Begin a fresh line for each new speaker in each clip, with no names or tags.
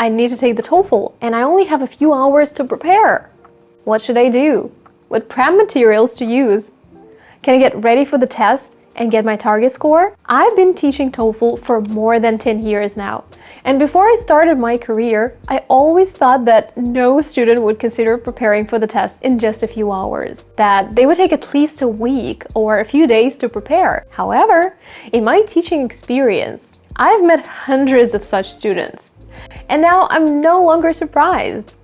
I need to take the TOEFL and I only have a few hours to prepare. What should I do? What prep materials to use? Can I get ready for the test and get my target score? I've been teaching TOEFL for more than 10 years now. And before I started my career, I always thought that no student would consider preparing for the test in just a few hours, that they would take at least a week or a few days to prepare. However, in my teaching experience, I've met hundreds of such students. And now I'm no longer surprised,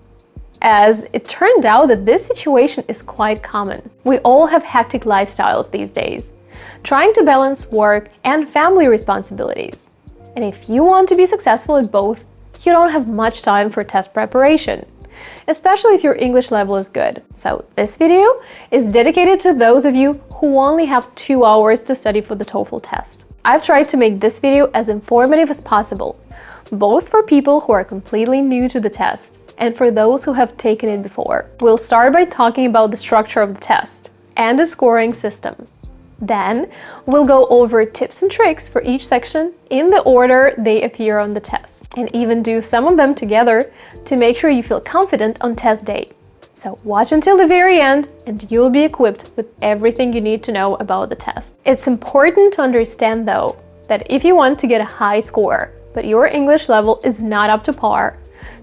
as it turned out that this situation is quite common. We all have hectic lifestyles these days, trying to balance work and family responsibilities. And if you want to be successful at both, you don't have much time for test preparation, especially if your English level is good. So this video is dedicated to those of you who only have 2 hours to study for the TOEFL test. I've tried to make this video as informative as possible, both for people who are completely new to the test and for those who have taken it before. We'll start by talking about the structure of the test and the scoring system. Then, we'll go over tips and tricks for each section in the order they appear on the test, and even do some of them together to make sure you feel confident on test day. So watch until the very end and you'll be equipped with everything you need to know about the test. It's important to understand though, that if you want to get a high score, but your English level is not up to par,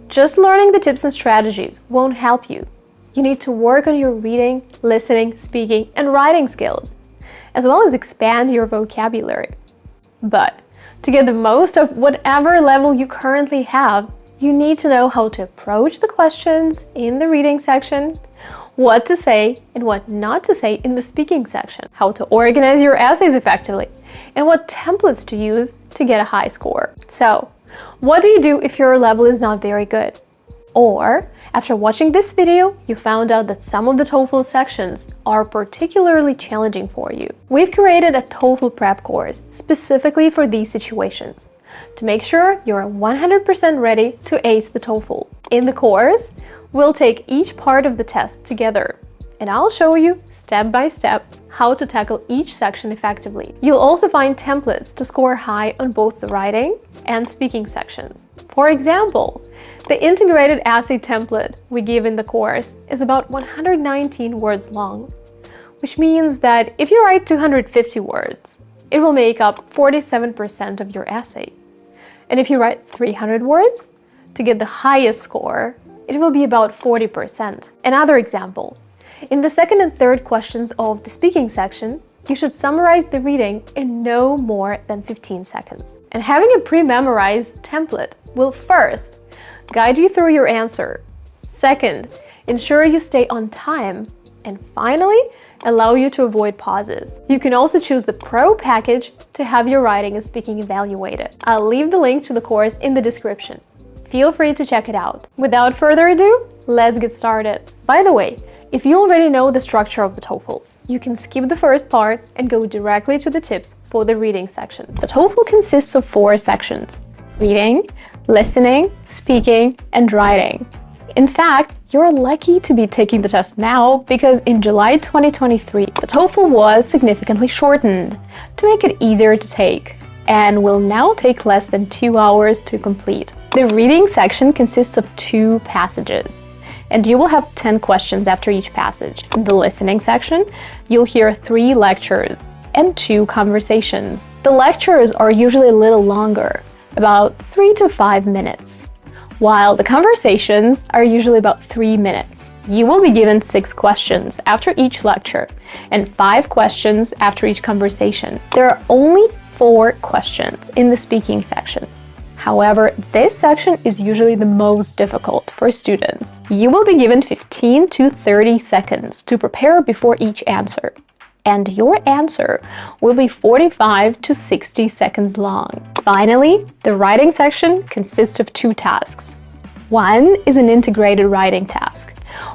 just learning the tips and strategies won't help you. You need to work on your reading, listening, speaking, and writing skills, as well as expand your vocabulary. But to get the most of whatever level you currently have, you need to know how to approach the questions in the reading section, what to say and what not to say in the speaking section, how to organize your essays effectively, and what templates to use to get a high score. So, what do you do if your level is not very good? Or, after watching this video, you found out that some of the TOEFL sections are particularly challenging for you. We've created a TOEFL prep course specifically for these situations, to make sure you're 100% ready to ace the TOEFL. In the course, we'll take each part of the test together, and I'll show you step by step how to tackle each section effectively. You'll also find templates to score high on both the writing and speaking sections. For example, the integrated essay template we give in the course is about 119 words long, which means that if you write 250 words, it will make up 47% of your essay. And if you write 300 words, to get the highest score, it will be about 40%. Another example, in the second and third questions of the speaking section, you should summarize the reading in no more than 15 seconds. And having a pre-memorized template will first guide you through your answer, second, ensure you stay on time, and finally, allow you to avoid pauses. You can also choose the Pro package to have your writing and speaking evaluated. I'll leave the link to the course in the description. Feel free to check it out. Without further ado, let's get started. By the way, if you already know the structure of the TOEFL, you can skip the first part and go directly to the tips for the reading section. The TOEFL consists of 4 sections: reading, listening, speaking, and writing. In fact, you're lucky to be taking the test now because in July 2023, the TOEFL was significantly shortened to make it easier to take and will now take less than 2 hours to complete. The reading section consists of 2 passages, and you will have 10 questions after each passage. In the listening section, you'll hear 3 lectures and 2 conversations. The lectures are usually a little longer, about 3 to 5 minutes, while the conversations are usually about 3 minutes. You will be given 6 questions after each lecture and 5 questions after each conversation. There are only 4 questions in the speaking section. However, this section is usually the most difficult for students. You will be given 15 to 30 seconds to prepare before each answer, and your answer will be 45 to 60 seconds long. Finally, the writing section consists of 2 tasks. One is an integrated writing task,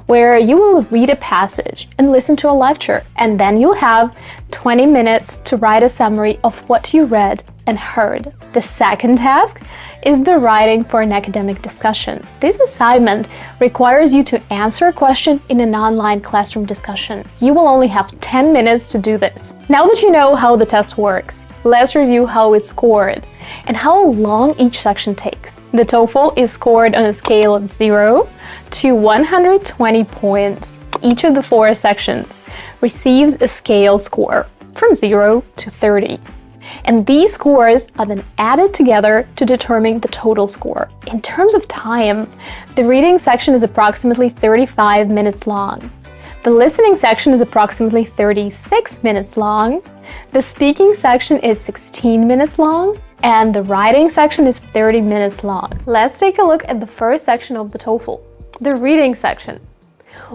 where you will read a passage and listen to a lecture, and then you'll have 20 minutes to write a summary of what you read and heard. The second task is the writing for an academic discussion. This assignment requires you to answer a question in an online classroom discussion. You will only have 10 minutes to do this. Now that you know how the test works, let's review how it's scored and how long each section takes. The TOEFL is scored on a scale of 0 to 120 points. Each of the 4 sections receives a scale score from 0 to 30. And these scores are then added together to determine the total score. In terms of time, the reading section is approximately 35 minutes long. The listening section is approximately 36 minutes long. The speaking section is 16 minutes long. And the writing section is 30 minutes long. Let's take a look at the first section of the TOEFL, the reading section.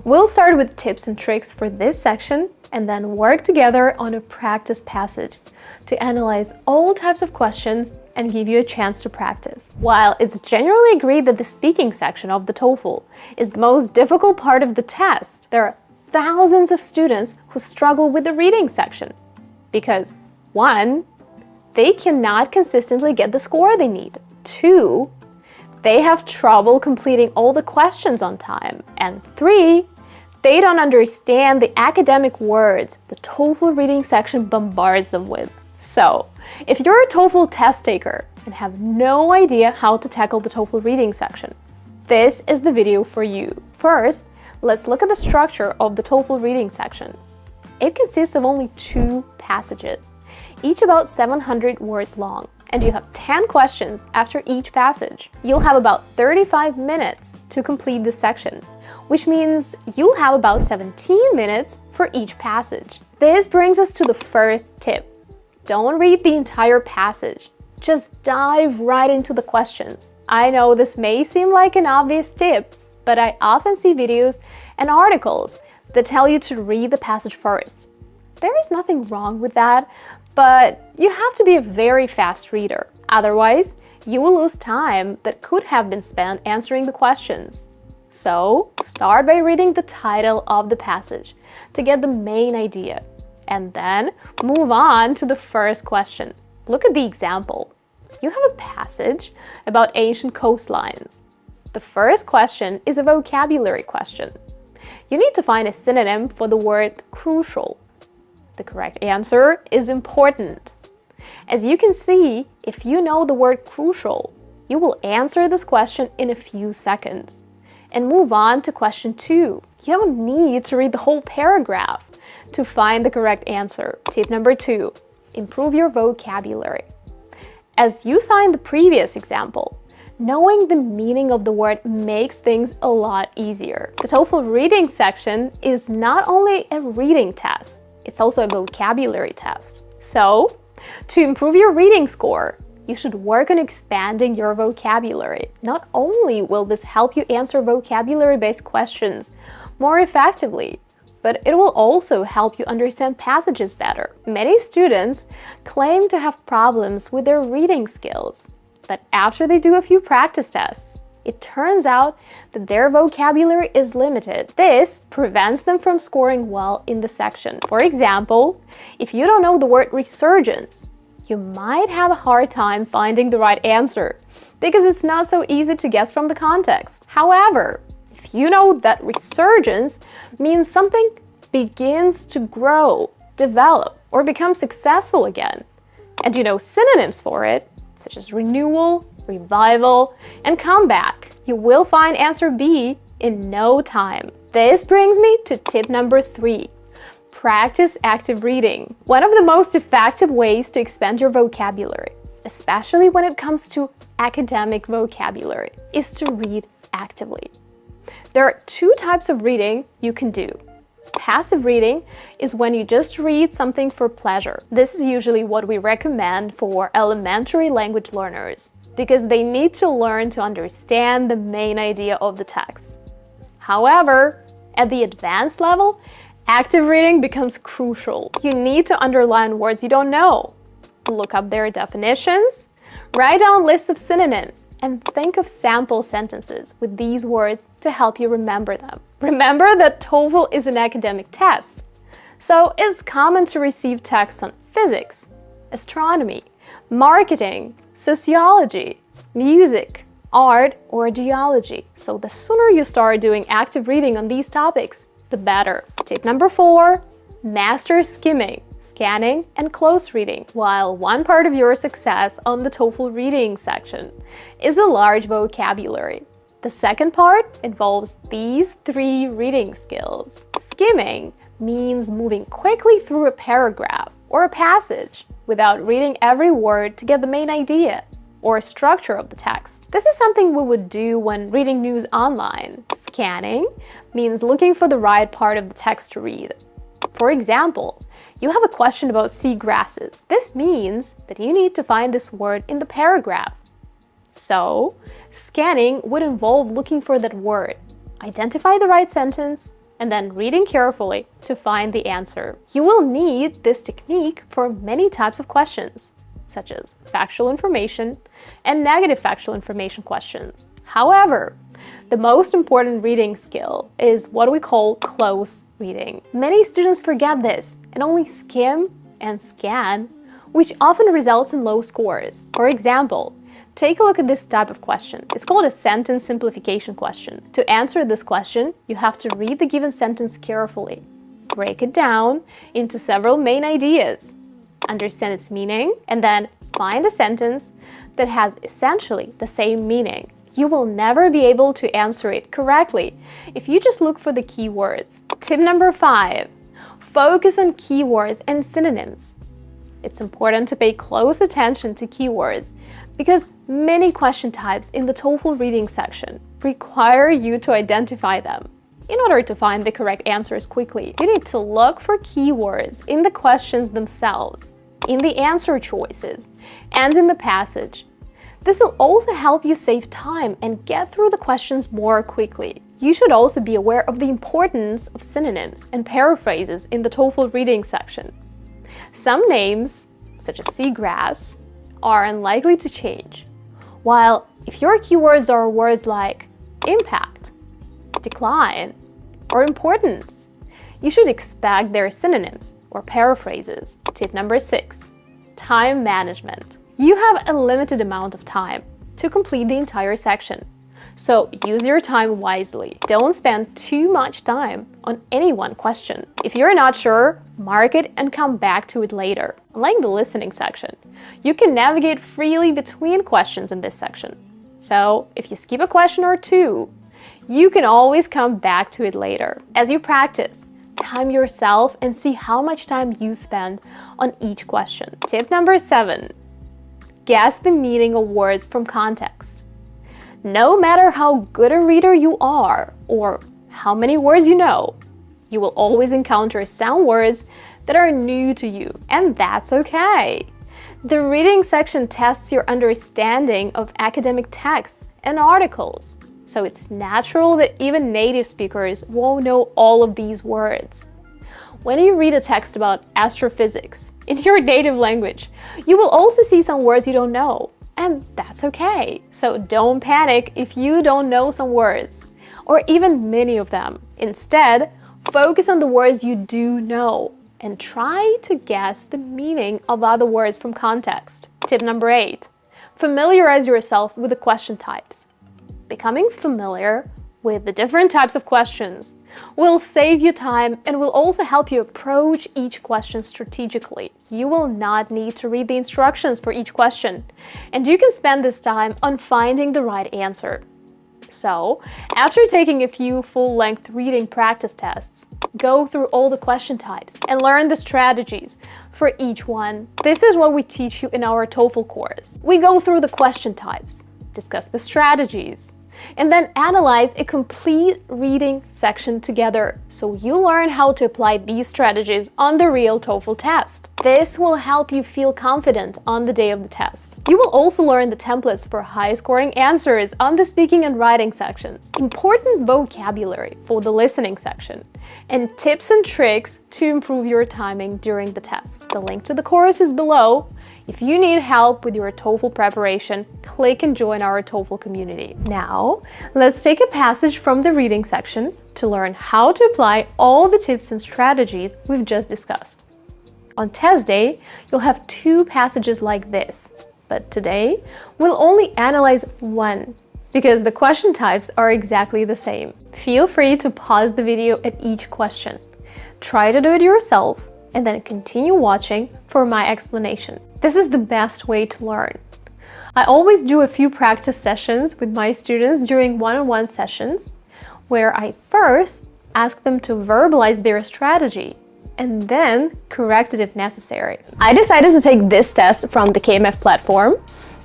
We'll start with tips and tricks for this section and then work together on a practice passage to analyze all types of questions and give you a chance to practice. While it's generally agreed that the speaking section of the TOEFL is the most difficult part of the test, there are thousands of students who struggle with the reading section because 1, they cannot consistently get the score they need. 2, they have trouble completing all the questions on time. And 3, they don't understand the academic words the TOEFL reading section bombards them with. So, if you're a TOEFL test taker and have no idea how to tackle the TOEFL reading section, this is the video for you. First, let's look at the structure of the TOEFL reading section. It consists of only 2 passages, each about 700 words long, and you have 10 questions after each passage. You'll have about 35 minutes to complete this section, which means you'll have about 17 minutes for each passage. This brings us to the first tip. Don't read the entire passage. Just dive right into the questions. I know this may seem like an obvious tip, but I often see videos and articles that tell you to read the passage first. There is nothing wrong with that, but you have to be a very fast reader. Otherwise, you will lose time that could have been spent answering the questions. So, start by reading the title of the passage to get the main idea, and then move on to the first question. Look at the example. You have a passage about ancient coastlines. The first question is a vocabulary question. You need to find a synonym for the word crucial. The correct answer is important. As you can see, if you know the word crucial, you will answer this question in a few seconds and move on to question 2. You don't need to read the whole paragraph to find the correct answer. Tip number 2, improve your vocabulary. As you saw in the previous example, knowing the meaning of the word makes things a lot easier. The TOEFL reading section is not only a reading test, it's also a vocabulary test. So, to improve your reading score, you should work on expanding your vocabulary. Not only will this help you answer vocabulary-based questions more effectively, but it will also help you understand passages better. Many students claim to have problems with their reading skills, but after they do a few practice tests, it turns out that their vocabulary is limited. This prevents them from scoring well in the section. For example, if you don't know the word resurgence, you might have a hard time finding the right answer because it's not so easy to guess from the context. However, if you know that resurgence means something begins to grow, develop, or become successful again, and you know synonyms for it, such as renewal, revival, and comeback, you will find answer B in no time. This brings me to tip number 3. Practice active reading. One of the most effective ways to expand your vocabulary, especially when it comes to academic vocabulary, is to read actively. There are 2 types of reading you can do. Passive reading is when you just read something for pleasure. This is usually what we recommend for elementary language learners because they need to learn to understand the main idea of the text. However, at the advanced level, active reading becomes crucial. You need to underline words you don't know, look up their definitions, write down lists of synonyms, and think of sample sentences with these words to help you remember them. Remember that TOEFL is an academic test, so it's common to receive texts on physics, astronomy, marketing, sociology, music, art, or geology. So the sooner you start doing active reading on these topics, the better. Tip number 4, master skimming. scanning, and close reading. While one part of your success on the TOEFL reading section is a large vocabulary, the second part involves these 3 reading skills. Skimming means moving quickly through a paragraph or a passage without reading every word to get the main idea or structure of the text. This is something we would do when reading news online. Scanning means looking for the right part of the text to read. For example, you have a question about seagrasses. This means that you need to find this word in the paragraph. So, scanning would involve looking for that word, identify the right sentence, and then reading carefully to find the answer. You will need this technique for many types of questions, such as factual information and negative factual information questions. However, the most important reading skill is what we call close reading. Many students forget this and only skim and scan, which often results in low scores. For example, take a look at this type of question. It's called a sentence simplification question. To answer this question, you have to read the given sentence carefully, break it down into several main ideas, understand its meaning, and then find a sentence that has essentially the same meaning. You will never be able to answer it correctly if you just look for the keywords. Tip number 5, focus on keywords and synonyms. It's important to pay close attention to keywords because many question types in the TOEFL reading section require you to identify them. In order to find the correct answers quickly, you need to look for keywords in the questions themselves, in the answer choices, and in the passage. This will also help you save time and get through the questions more quickly. You should also be aware of the importance of synonyms and paraphrases in the TOEFL reading section. Some names, such as seagrass, are unlikely to change, while if your keywords are words like impact, decline, or importance, you should expect their synonyms or paraphrases. Tip number 6, time management. You have a limited amount of time to complete the entire section, so use your time wisely. Don't spend too much time on any one question. If you're not sure, mark it and come back to it later. Unlike the listening section, you can navigate freely between questions in this section. So if you skip a question or two, you can always come back to it later. As you practice, time yourself and see how much time you spend on each question. Tip number 7, guess the meaning of words from context. No matter how good a reader you are or how many words you know, you will always encounter some words that are new to you, and that's okay. The reading section tests your understanding of academic texts and articles, so it's natural that even native speakers won't know all of these words. When you read a text about astrophysics in your native language, you will also see some words you don't know, and that's okay. So don't panic if you don't know some words, or even many of them. Instead, focus on the words you do know and try to guess the meaning of other words from context. Tip number 8, familiarize yourself with the question types. Becoming familiar with the different types of questions will save you time and will also help you approach each question strategically. You will not need to read the instructions for each question, and you can spend this time on finding the right answer. So, after taking a few full-length reading practice tests, go through all the question types and learn the strategies for each one. This is what we teach you in our TOEFL course. We go through the question types, discuss the strategies, and then analyze a complete reading section together so you learn how to apply these strategies on the real TOEFL test. This will help you feel confident on the day of the test. You will also learn the templates for high-scoring answers on the speaking and writing sections, important vocabulary for the listening section, and tips and tricks to improve your timing during the test. The link to the course is below. If you need help with your TOEFL preparation, click and join our TOEFL community. Now, let's take a passage from the reading section to learn how to apply all the tips and strategies we've just discussed. On test day, you'll have 2 passages like this, but today we'll only analyze one because the question types are exactly the same. Feel free to pause the video at each question. Try to do it yourself and then continue watching for my explanation. This is the best way to learn. I always do a few practice sessions with my students during one-on-one sessions, where I first ask them to verbalize their strategy and then correct it if necessary. I decided to take this test from the KMF platform.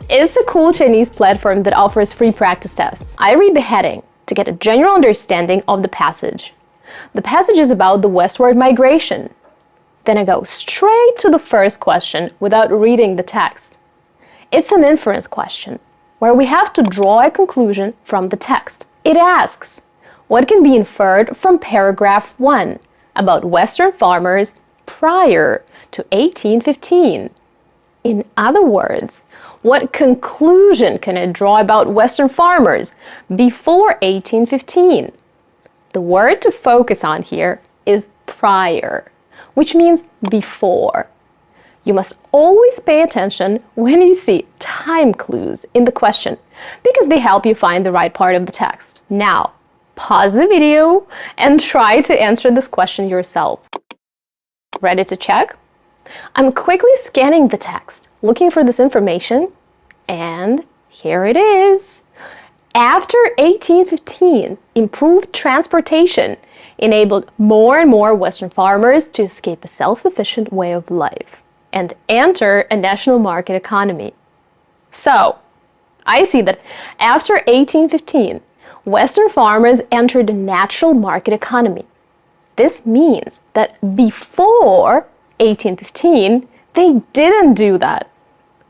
It's a cool Chinese platform that offers free practice tests. I read the heading to get a general understanding of the passage. The passage is about the westward migration. Then I go straight to the first question without reading the text. It's an inference question, where we have to draw a conclusion from the text. It asks, what can be inferred from paragraph 1 about Western farmers prior to 1815? In other words, what conclusion can it draw about Western farmers before 1815? The word to focus on here is prior, which means before. You must always pay attention when you see time clues in the question, because they help you find the right part of the text. Now, pause the video and try to answer this question yourself. Ready to check? I'm quickly scanning the text, looking for this information, and here it is. After 1815, improved transportation enabled more and more Western farmers to escape a self-sufficient way of life and enter a national market economy. So, I see that after 1815, Western farmers entered a natural market economy. This means that before 1815, they didn't do that.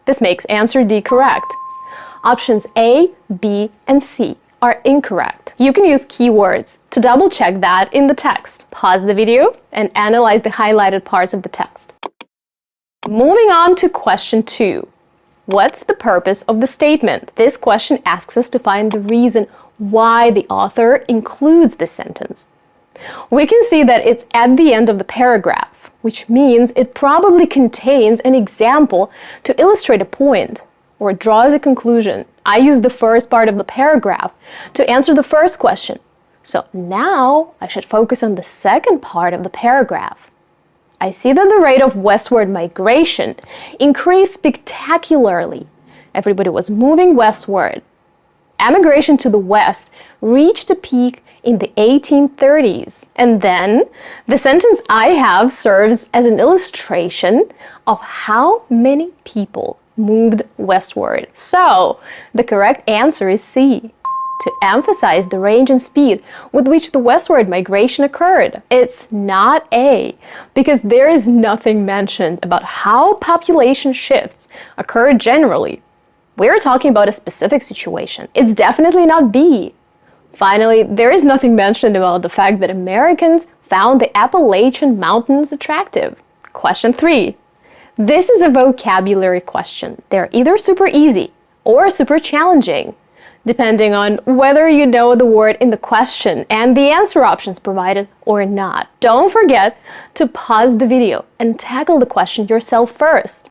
This makes answer D correct. Options A, B, and C are incorrect. You can use keywords to double check that in the text. Pause the video and analyze the highlighted parts of the text. Moving on to question 2. What's the purpose of the statement? This question asks us to find the reason why the author includes this sentence. We can see that it's at the end of the paragraph, which means it probably contains an example to illustrate a point or draws a conclusion. I use the first part of the paragraph to answer the first question. So now I should focus on the second part of the paragraph. I see that the rate of westward migration increased spectacularly. Everybody was moving westward. Emigration to the west reached a peak in the 1830s. And then the sentence I have serves as an illustration of how many people moved westward. So the correct answer is C, to emphasize the range and speed with which the westward migration occurred. It's not A, because there is nothing mentioned about how population shifts occur generally. We're talking about a specific situation. It's definitely not B. Finally, there is nothing mentioned about the fact that Americans found the Appalachian Mountains attractive. Question 3. This is a vocabulary question. They're either super easy or super challenging, depending on whether you know the word in the question and the answer options provided or not. Don't forget to pause the video and tackle the question yourself first.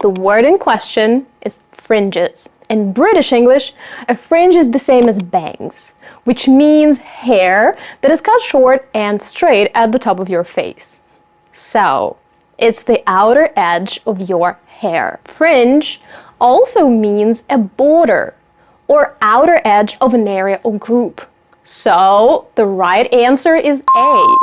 The word in question is fringes. In British English, a fringe is the same as bangs, which means hair that is cut short and straight at the top of your face. So, it's the outer edge of your hair. Fringe also means a border or outer edge of an area or group. So, the right answer is A.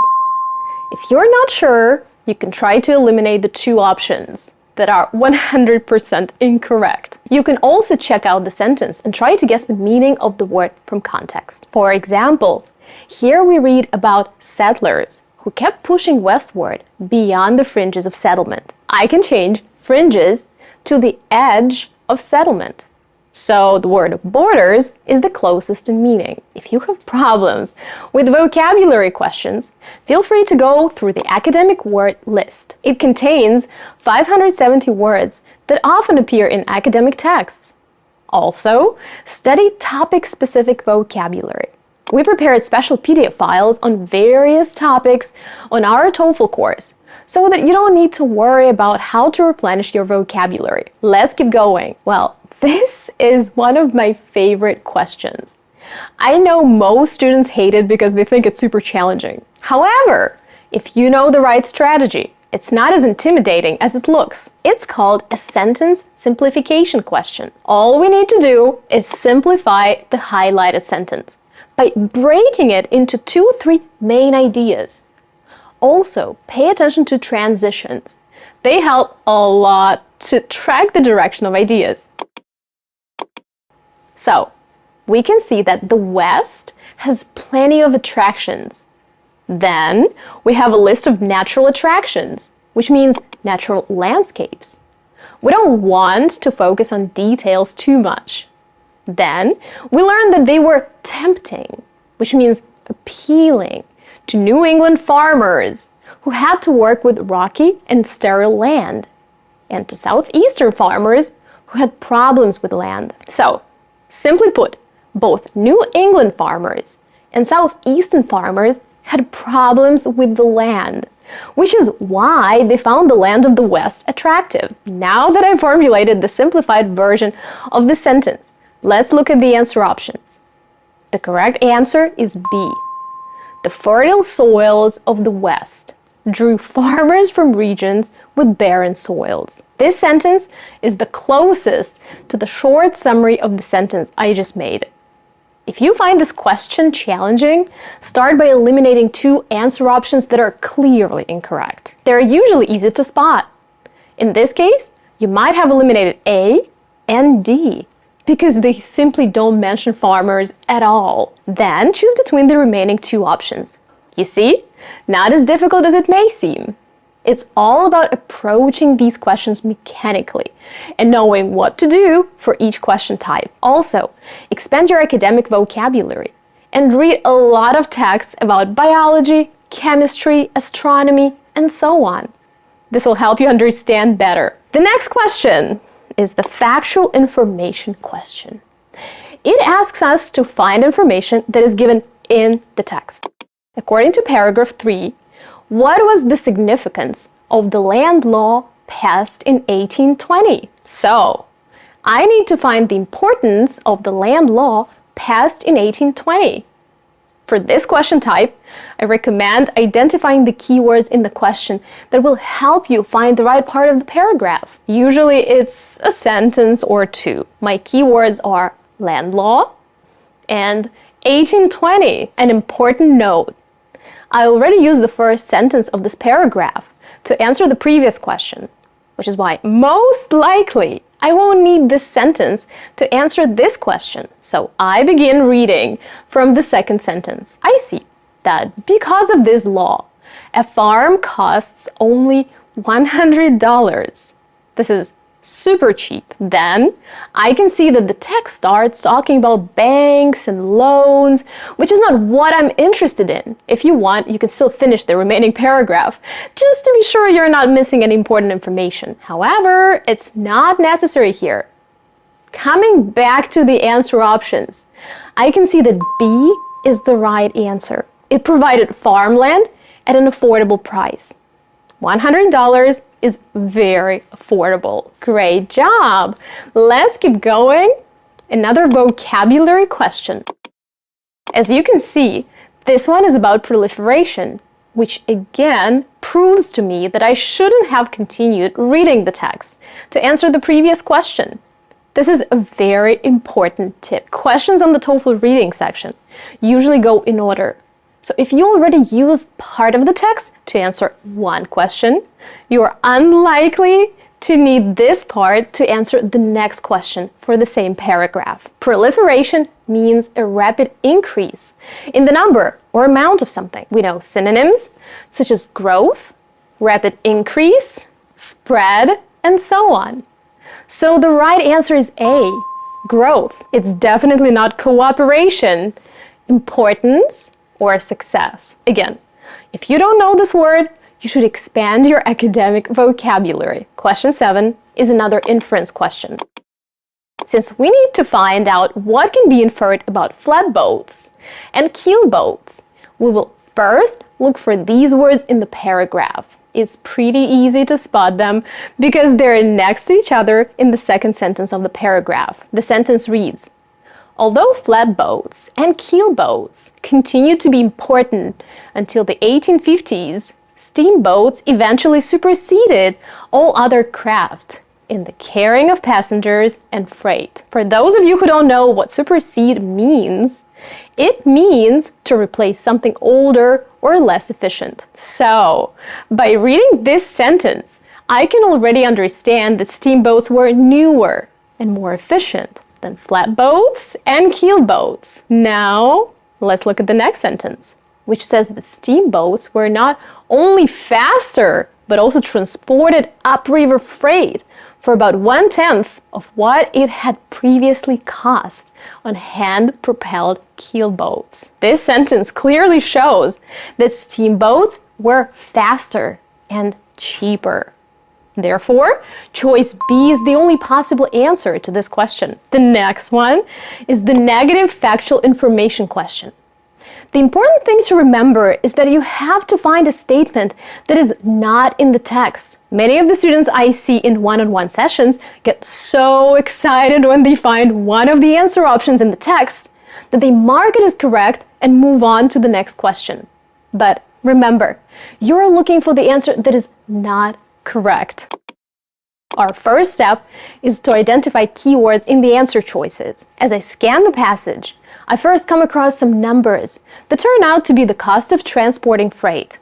If you're not sure, you can try to eliminate the two options that are 100% incorrect. You can also check out the sentence and try to guess the meaning of the word from context. For example, here we read about settlers who kept pushing westward beyond the fringes of settlement. I can change fringes to the edge of settlement. So the word borders is the closest in meaning. If you have problems with vocabulary questions, feel free to go through the academic word list. It contains 570 words that often appear in academic texts. Also, study topic-specific vocabulary. We prepared special PDF files on various topics on our TOEFL course, so that you don't need to worry about how to replenish your vocabulary. Let's keep going. Well, this is one of my favorite questions. I know most students hate it because they think it's super challenging. However, If you know the right strategy, it's not as intimidating as it looks. It's called a sentence simplification question. All we need to do is simplify the highlighted sentence by breaking it into 2 or 3 main ideas. Also, pay attention to transitions. They help a lot to track the direction of ideas. So, we can see that the West has plenty of attractions. Then, we have a list of natural attractions, which means natural landscapes. We don't want to focus on details too much. Then, we learned that they were tempting, which means appealing to New England farmers who had to work with rocky and sterile land, and to southeastern farmers who had problems with land. So, simply put, both New England farmers and southeastern farmers had problems with the land, which is why they found the land of the West attractive. Now that I've formulated the simplified version of the sentence, let's look at the answer options. The correct answer is B. The fertile soils of the West drew farmers from regions with barren soils. This sentence is the closest to the short summary of the sentence I just made. If you find this question challenging, start by eliminating 2 answer options that are clearly incorrect. They're usually easy to spot. In this case, you might have eliminated A and D because they simply don't mention farmers at all. Then choose between the remaining 2 options. You see, not as difficult as it may seem. It's all about approaching these questions mechanically and knowing what to do for each question type. Also, expand your academic vocabulary and read a lot of texts about biology, chemistry, astronomy, and so on. This will help you understand better. The next question is the factual information question. It asks us to find information that is given in the text. According to paragraph 3, what was the significance of the land law passed in 1820? So, I need to find the importance of the land law passed in 1820. For this question type, I recommend identifying the keywords in the question that will help you find the right part of the paragraph. Usually it's a sentence or 2. My keywords are land law and 1820. An important note. I already used the first sentence of this paragraph to answer the previous question, which is why most likely I won't need this sentence to answer this question. So I begin reading from the second sentence. I see that because of this law, a farm costs only $100. This is super cheap. Then I can see that the text starts talking about banks and loans, which is not what I'm interested in. If you want, you can still finish the remaining paragraph, just to be sure you're not missing any important information. However, it's not necessary here. Coming back to the answer options, I can see that B is the right answer. It provided farmland at an affordable price. $100 is very affordable. Great job! Let's keep going. Another vocabulary question. As you can see, this one is about proliferation, which again proves to me that I shouldn't have continued reading the text to answer the previous question. This is a very important tip. Questions on the TOEFL reading section usually go in order. So if you already used part of the text to answer one question, you are unlikely to need this part to answer the next question for the same paragraph. Proliferation means a rapid increase in the number or amount of something. We know synonyms such as growth, rapid increase, spread, and so on. So the right answer is A, growth. It's definitely not cooperation, importance, or success. Again, if you don't know this word, you should expand your academic vocabulary. Question 7 is another inference question. Since we need to find out what can be inferred about flatboats and keelboats, we will first look for these words in the paragraph. It's pretty easy to spot them because they're next to each other in the second sentence of the paragraph. The sentence reads, although flatboats and keelboats continued to be important until the 1850s, steamboats eventually superseded all other craft in the carrying of passengers and freight. For those of you who don't know what supersede means, it means to replace something older or less efficient. So, by reading this sentence, I can already understand that steamboats were newer and more efficient than flatboats and keelboats. Now, let's look at the next sentence, which says that steamboats were not only faster, but also transported upriver freight for about 1/10 of what it had previously cost on hand-propelled keelboats. This sentence clearly shows that steamboats were faster and cheaper. Therefore, choice B is the only possible answer to this question. The next one is the negative factual information question. The important thing to remember is that you have to find a statement that is not in the text. Many of the students I see in one-on-one sessions get so excited when they find one of the answer options in the text that they mark it as correct and move on to the next question. But remember, you're looking for the answer that is not correct. Our first step is to identify keywords in the answer choices. As I scan the passage, I first come across some numbers that turn out to be the cost of transporting freight.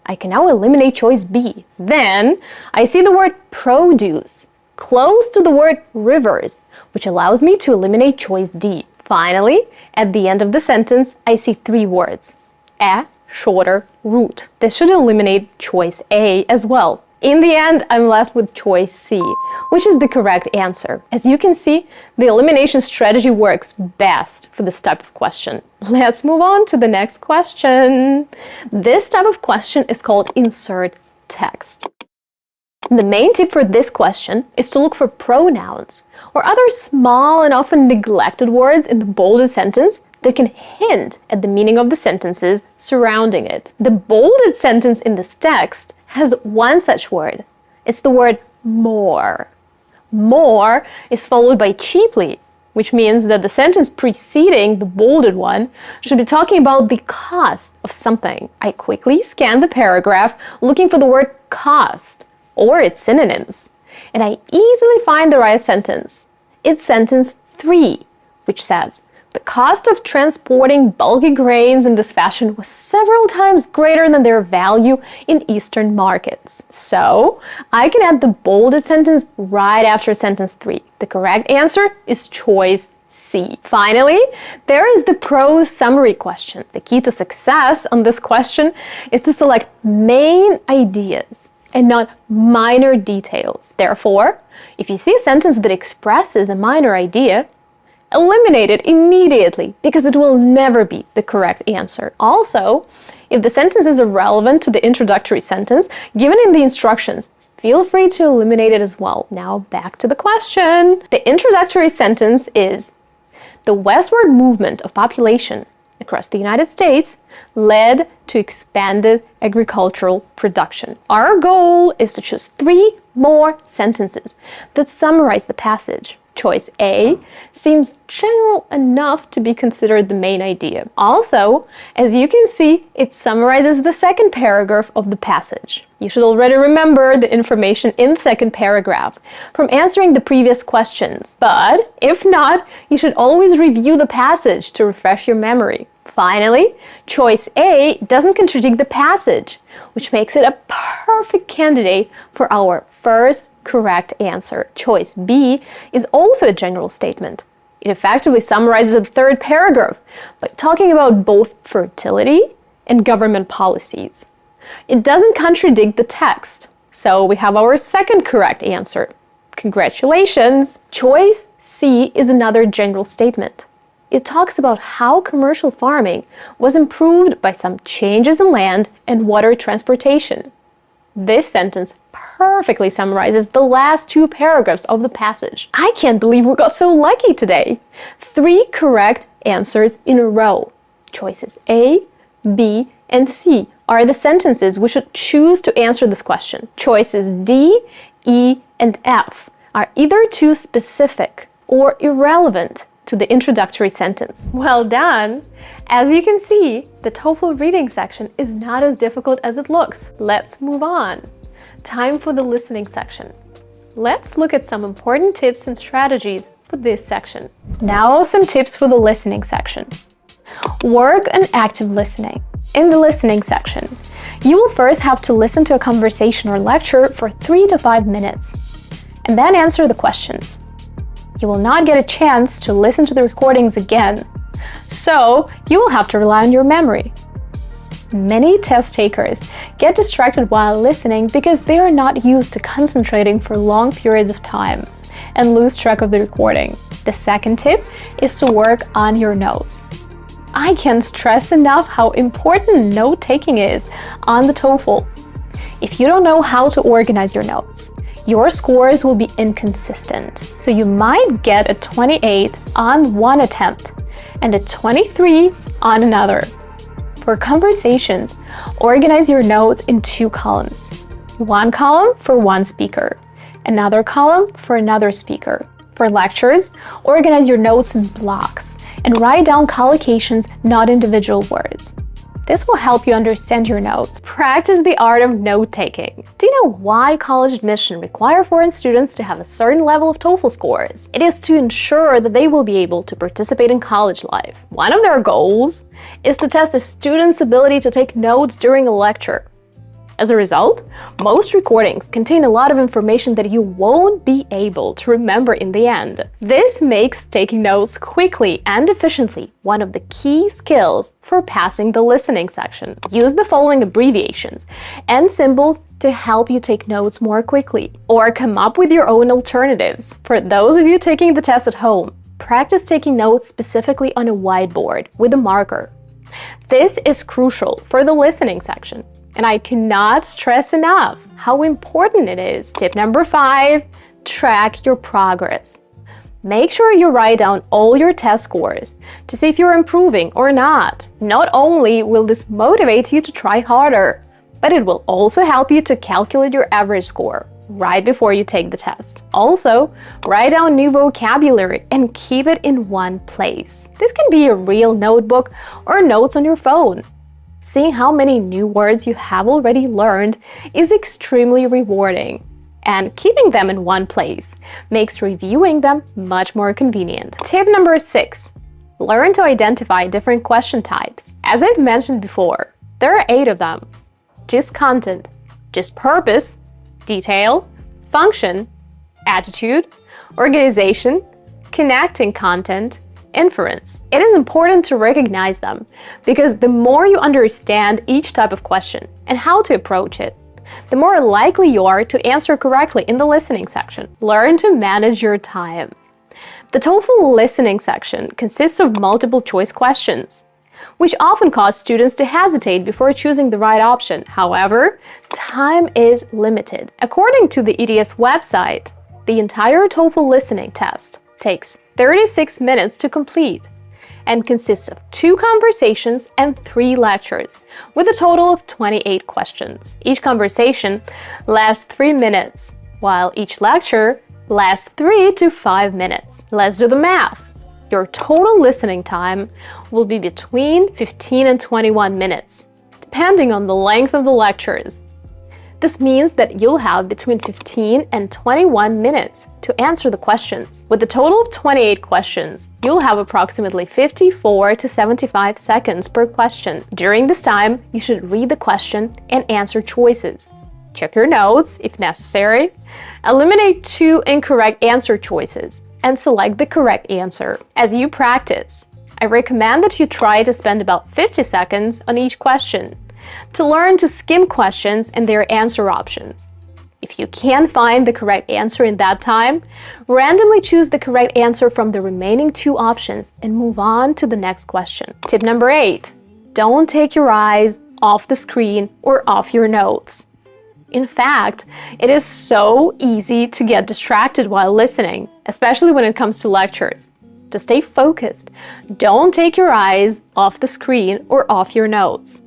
I can now eliminate choice B. Then, I see the word produce close to the word rivers, which allows me to eliminate choice D. Finally, at the end of the sentence, I see 3 words: a shorter route. This should eliminate choice A as well. In the end, I'm left with choice C, which is the correct answer. As you can see, the elimination strategy works best for this type of question. Let's move on to the next question. This type of question is called insert text. The main tip for this question is to look for pronouns or other small and often neglected words in the bolded sentence that can hint at the meaning of the sentences surrounding it. The bolded sentence in this text has one such word. It's the word more. More is followed by cheaply, which means that the sentence preceding the bolded one should be talking about the cost of something. I quickly scan the paragraph looking for the word cost or its synonyms, and I easily find the right sentence. It's sentence 3, which says, the cost of transporting bulky grains in this fashion was several times greater than their value in Eastern markets. So, I can add the bolded sentence right after sentence 3. The correct answer is choice C. Finally, there is the prose summary question. The key to success on this question is to select main ideas and not minor details. Therefore, if you see a sentence that expresses a minor idea, eliminate it immediately because it will never be the correct answer. Also, if the sentence is irrelevant to the introductory sentence given in the instructions, feel free to eliminate it as well. Now back to the question. The introductory sentence is, the westward movement of population across the United States led to expanded agricultural production. Our goal is to choose 3 more sentences that summarize the passage. Choice A seems general enough to be considered the main idea. Also, as you can see, it summarizes the second paragraph of the passage. You should already remember the information in the second paragraph from answering the previous questions. But if not, you should always review the passage to refresh your memory. Finally, choice A doesn't contradict the passage, which makes it a perfect candidate for our first correct answer. Choice B is also a general statement. It effectively summarizes the third paragraph by talking about both fertility and government policies. It doesn't contradict the text, so we have our second correct answer. Congratulations! Choice C is another general statement. It talks about how commercial farming was improved by some changes in land and water transportation. This sentence perfectly summarizes the last 2 paragraphs of the passage. I can't believe we got so lucky today. 3 correct answers in a row. Choices A, B, and C are the sentences we should choose to answer this question. Choices D, E, and F are either too specific or irrelevant to the introductory sentence. Well done! As you can see, the TOEFL reading section is not as difficult as it looks. Let's move on. Time for the listening section. Let's look at some important tips and strategies for this section. Now some tips for the listening section. Work on active listening. In the listening section, you will first have to listen to a conversation or lecture for 3 to 5 minutes, and then answer the questions. You will not get a chance to listen to the recordings again, so you will have to rely on your memory. Many test takers get distracted while listening because they are not used to concentrating for long periods of time and lose track of the recording. The second tip is to work on your notes. I can't stress enough how important note-taking is on the TOEFL. If you don't know how to organize your notes, your scores will be inconsistent, so you might get a 28 on one attempt and a 23 on another. For conversations, organize your notes in 2 columns. One column for one speaker, another column for another speaker. For lectures, organize your notes in blocks and write down collocations, not individual words. This will help you understand your notes. Practice the art of note-taking. Do you know why college admission requires foreign students to have a certain level of TOEFL scores? It is to ensure that they will be able to participate in college life. One of their goals is to test a student's ability to take notes during a lecture. As a result, most recordings contain a lot of information that you won't be able to remember in the end. This makes taking notes quickly and efficiently one of the key skills for passing the listening section. Use the following abbreviations and symbols to help you take notes more quickly, or come up with your own alternatives. For those of you taking the test at home, practice taking notes specifically on a whiteboard with a marker. This is crucial for the listening section, and I cannot stress enough how important it is. Tip number 5, track your progress. Make sure you write down all your test scores to see if you're improving or not. Not only will this motivate you to try harder, but it will also help you to calculate your average score right before you take the test. Also, write down new vocabulary and keep it in one place. This can be a real notebook or notes on your phone. Seeing how many new words you have already learned is extremely rewarding, and keeping them in one place makes reviewing them much more convenient. Tip number 6. Learn to identify different question types. As I've mentioned before, there are 8 of them. Gist content, gist purpose, detail, function, attitude, organization, connecting content, inference. It is important to recognize them because the more you understand each type of question and how to approach it, the more likely you are to answer correctly in the listening section. Learn to manage your time. The TOEFL listening section consists of multiple choice questions, which often cause students to hesitate before choosing the right option. However, time is limited. According to the EDS website, the entire TOEFL listening test takes 36 minutes to complete and consists of 2 conversations and 3 lectures, with a total of 28 questions. Each conversation lasts 3 minutes, while each lecture lasts 3 to 5 minutes. Let's do the math. Your total listening time will be between 15 and 21 minutes, depending on the length of the lectures. This means that you'll have between 15 and 21 minutes to answer the questions. With a total of 28 questions, you'll have approximately 54 to 75 seconds per question. During this time, you should read the question and answer choices. Check your notes if necessary. Eliminate 2 incorrect answer choices and select the correct answer. As you practice, I recommend that you try to spend about 50 seconds on each question to learn to skim questions and their answer options. If you can't find the correct answer in that time, randomly choose the correct answer from the remaining 2 options and move on to the next question. Tip number 8. Don't take your eyes off the screen or off your notes. In fact, it is so easy to get distracted while listening, especially when it comes to lectures. To stay focused, don't take your eyes off the screen or off your notes.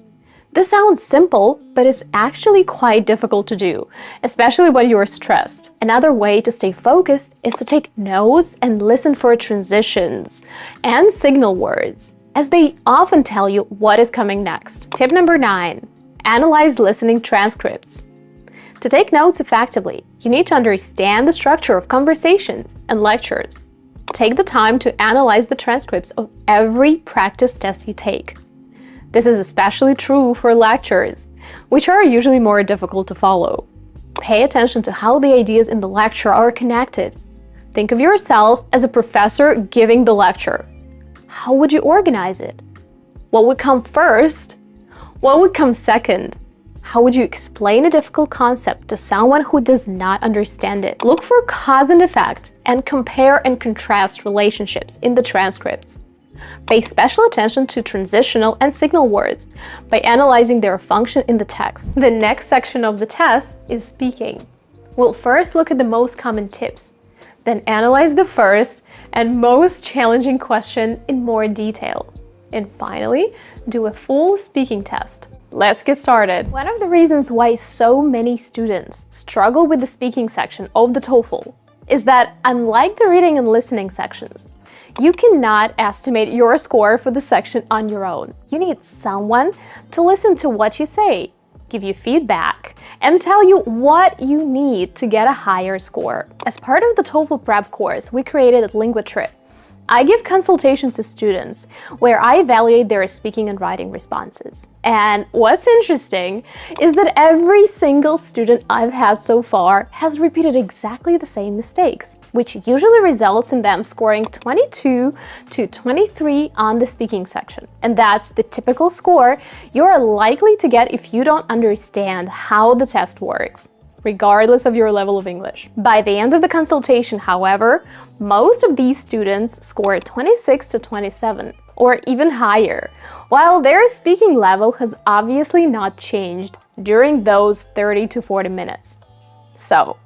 This sounds simple, but it's actually quite difficult to do, especially when you are stressed. Another way to stay focused is to take notes and listen for transitions and signal words, as they often tell you what is coming next. Tip number 9, analyze listening transcripts. To take notes effectively, you need to understand the structure of conversations and lectures. Take the time to analyze the transcripts of every practice test you take. This is especially true for lectures, which are usually more difficult to follow. Pay attention to how the ideas in the lecture are connected. Think of yourself as a professor giving the lecture. How would you organize it? What would come first? What would come second? How would you explain a difficult concept to someone who does not understand it? Look for cause and effect and compare and contrast relationships in the transcripts. Pay special attention to transitional and signal words by analyzing their function in the text. The next section of the test is speaking. We'll first look at the most common tips, then analyze the first and most challenging question in more detail, and finally, do a full speaking test. Let's get started. One of the reasons why so many students struggle with the speaking section of the TOEFL is that, unlike the reading and listening sections, you cannot estimate your score for the section on your own. You need someone to listen to what you say, give you feedback, and tell you what you need to get a higher score. As part of the TOEFL prep course we created at LinguaTOEFL, I give consultations to students where I evaluate their speaking and writing responses. And what's interesting is that every single student I've had so far has repeated exactly the same mistakes, which usually results in them scoring 22 to 23 on the speaking section. And that's the typical score you're likely to get if you don't understand how the test works, regardless of your level of English. By the end of the consultation, however, most of these students scored 26 to 27, or even higher, while their speaking level has obviously not changed during those 30 to 40 minutes. So,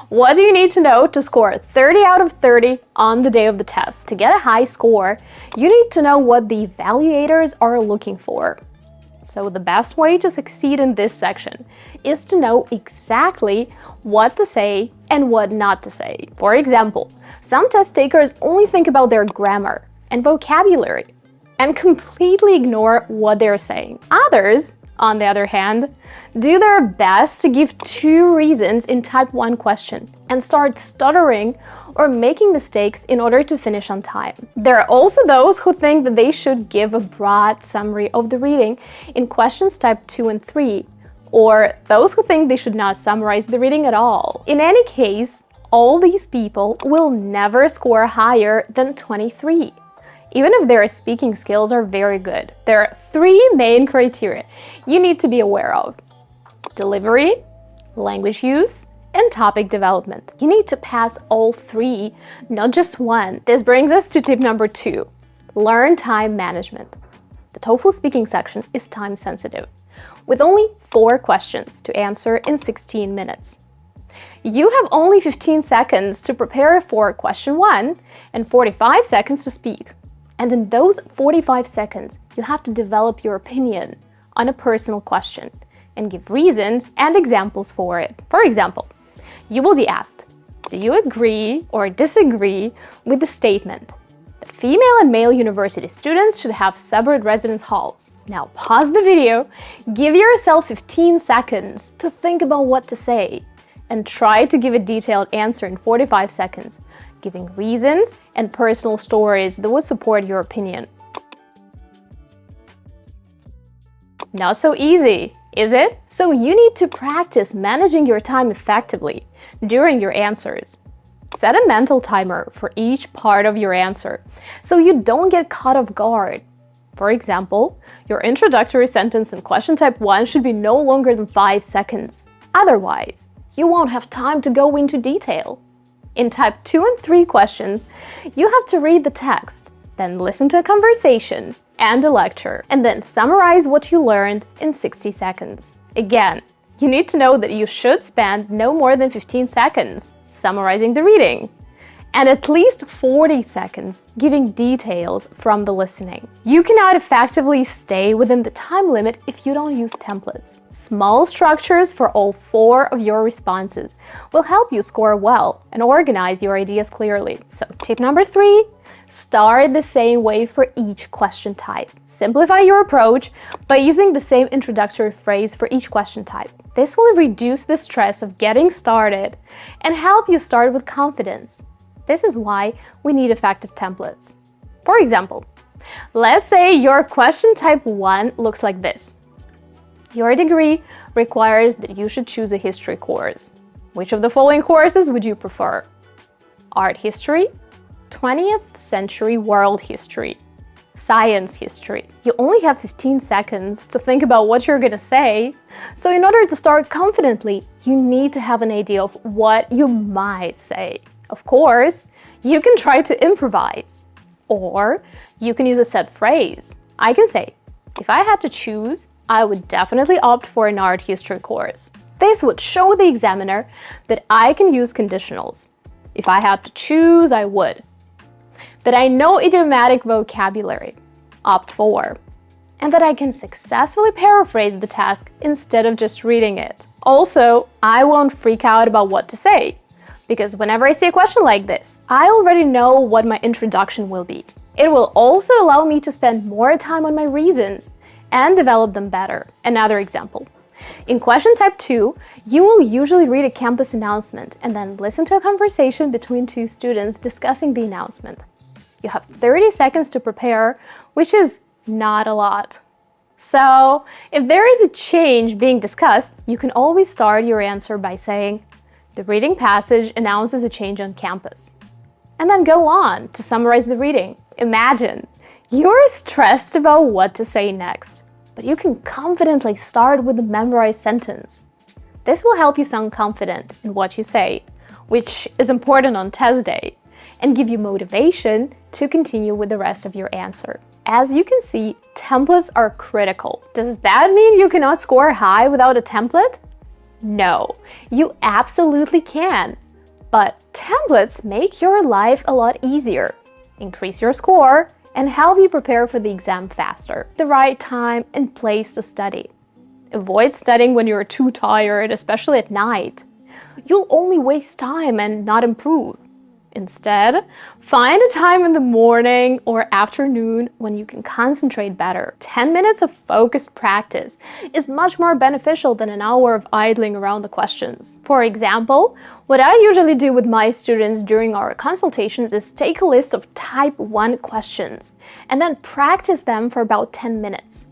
what do you need to know to score 30 out of 30 on the day of the test? To get a high score, you need to know what the evaluators are looking for. So the best way to succeed in this section is to know exactly what to say and what not to say. For example, some test takers only think about their grammar and vocabulary and completely ignore what they're saying. Others, on the other hand, do their best to give 2 reasons in type 1 question and start stuttering or making mistakes in order to finish on time. There are also those who think that they should give a broad summary of the reading in questions type 2 and 3, or those who think they should not summarize the reading at all. In any case, all these people will never score higher than 23. Even if their speaking skills are very good. There are 3 main criteria you need to be aware of: delivery, language use, and topic development. You need to pass all 3, not just one. This brings us to tip number 2, learn time management. The TOEFL speaking section is time sensitive, with only 4 questions to answer in 16 minutes. You have only 15 seconds to prepare for question 1 and 45 seconds to speak. And in those 45 seconds, you have to develop your opinion on a personal question and give reasons and examples for it. For example, you will be asked, do you agree or disagree with the statement that female and male university students should have separate residence halls? Now pause the video, give yourself 15 seconds to think about what to say, and try to give a detailed answer in 45 seconds, giving reasons and personal stories that would support your opinion. Not so easy, is it? So you need to practice managing your time effectively during your answers. Set a mental timer for each part of your answer so you don't get caught off guard. For example, your introductory sentence in question type 1 should be no longer than 5 seconds. Otherwise, you won't have time to go into detail. In type 2 and 3 questions, you have to read the text, then listen to a conversation and a lecture, and then summarize what you learned in 60 seconds. Again, you need to know that you should spend no more than 15 seconds summarizing the reading, and at least 40 seconds giving details from the listening. You cannot effectively stay within the time limit if you don't use templates. Small structures for all 4 of your responses will help you score well and organize your ideas clearly. So tip number 3, start the same way for each question type. Simplify your approach by using the same introductory phrase for each question type. This will reduce the stress of getting started and help you start with confidence. This is why we need effective templates. For example, let's say your question type 1 looks like this. Your degree requires that you should choose a history course. Which of the following courses would you prefer? Art history, 20th century world history, science history. You only have 15 seconds to think about what you're gonna say. So in order to start confidently, you need to have an idea of what you might say. Of course, you can try to improvise, or you can use a set phrase. I can say, if I had to choose, I would definitely opt for an art history course. This would show the examiner that I can use conditionals. If I had to choose, I would. That I know idiomatic vocabulary, opt for. And that I can successfully paraphrase the task instead of just reading it. Also, I won't freak out about what to say, because whenever I see a question like this, I already know what my introduction will be. It will also allow me to spend more time on my reasons and develop them better. Another example. In question type 2, you will usually read a campus announcement and then listen to a conversation between 2 students discussing the announcement. You have 30 seconds to prepare, which is not a lot. So, if there is a change being discussed, you can always start your answer by saying, the reading passage announces a change on campus. And then go on to summarize the reading. Imagine, you're stressed about what to say next, but you can confidently start with a memorized sentence. This will help you sound confident in what you say, which is important on test day, and give you motivation to continue with the rest of your answer. As you can see, templates are critical. Does that mean you cannot score high without a template? No, you absolutely can. But templates make your life a lot easier, increase your score, and help you prepare for the exam faster. The right time and place to study. Avoid studying when you're too tired, especially at night. You'll only waste time and not improve. Instead, find a time in the morning or afternoon when you can concentrate better. 10 minutes of focused practice is much more beneficial than an hour of idling around the questions. For example, what I usually do with my students during our consultations is take a list of type 1 questions and then practice them for about 10 minutes.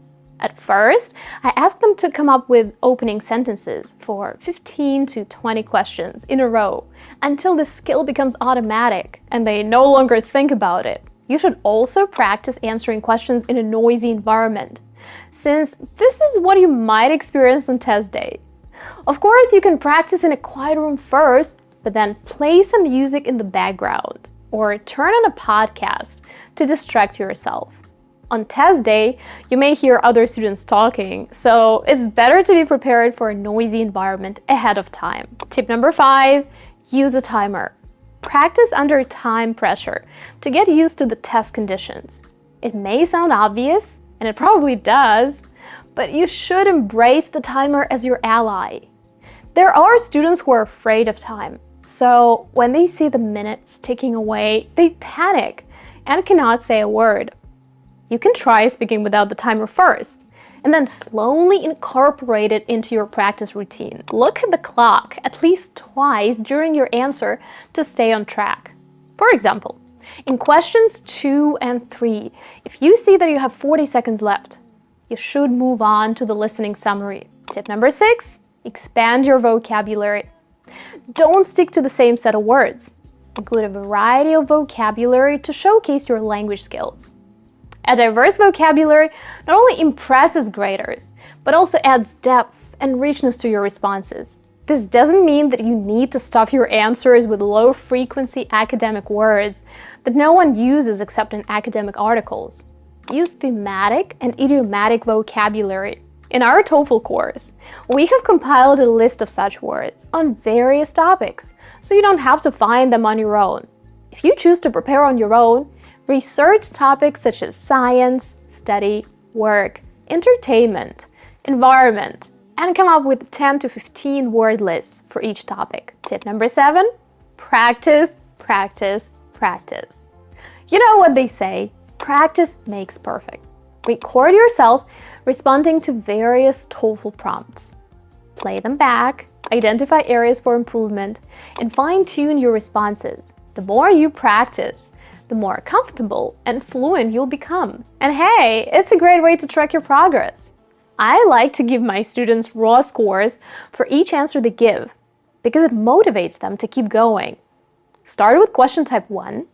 At first, I ask them to come up with opening sentences for 15 to 20 questions in a row until the skill becomes automatic and they no longer think about it. You should also practice answering questions in a noisy environment, since this is what you might experience on test day. Of course, you can practice in a quiet room first, but then play some music in the background or turn on a podcast to distract yourself. On test day, you may hear other students talking, so it's better to be prepared for a noisy environment ahead of time. Tip number 5, use a timer. Practice under time pressure to get used to the test conditions. It may sound obvious, and it probably does, but you should embrace the timer as your ally. There are students who are afraid of time, so when they see the minutes ticking away, they panic and cannot say a word. You can try speaking without the timer first, and then slowly incorporate it into your practice routine. Look at the clock at least twice during your answer to stay on track. For example, in questions 2 and 3, if you see that you have 40 seconds left, you should move on to the listening summary. Tip number 6, expand your vocabulary. Don't stick to the same set of words. Include a variety of vocabulary to showcase your language skills. A diverse vocabulary not only impresses graders, but also adds depth and richness to your responses. This doesn't mean that you need to stuff your answers with low-frequency academic words that no one uses except in academic articles. Use thematic and idiomatic vocabulary. In our TOEFL course, we have compiled a list of such words on various topics, so you don't have to find them on your own. If you choose to prepare on your own, research topics such as science, study, work, entertainment, environment, and come up with 10 to 15 word lists for each topic. Tip number 7, practice, practice, practice. You know what they say, practice makes perfect. Record yourself responding to various TOEFL prompts. Play them back, identify areas for improvement, and fine-tune your responses. The more you practice, the more comfortable and fluent you'll become. And hey, it's a great way to track your progress. I like to give my students raw scores for each answer they give because it motivates them to keep going. Start with question type 1,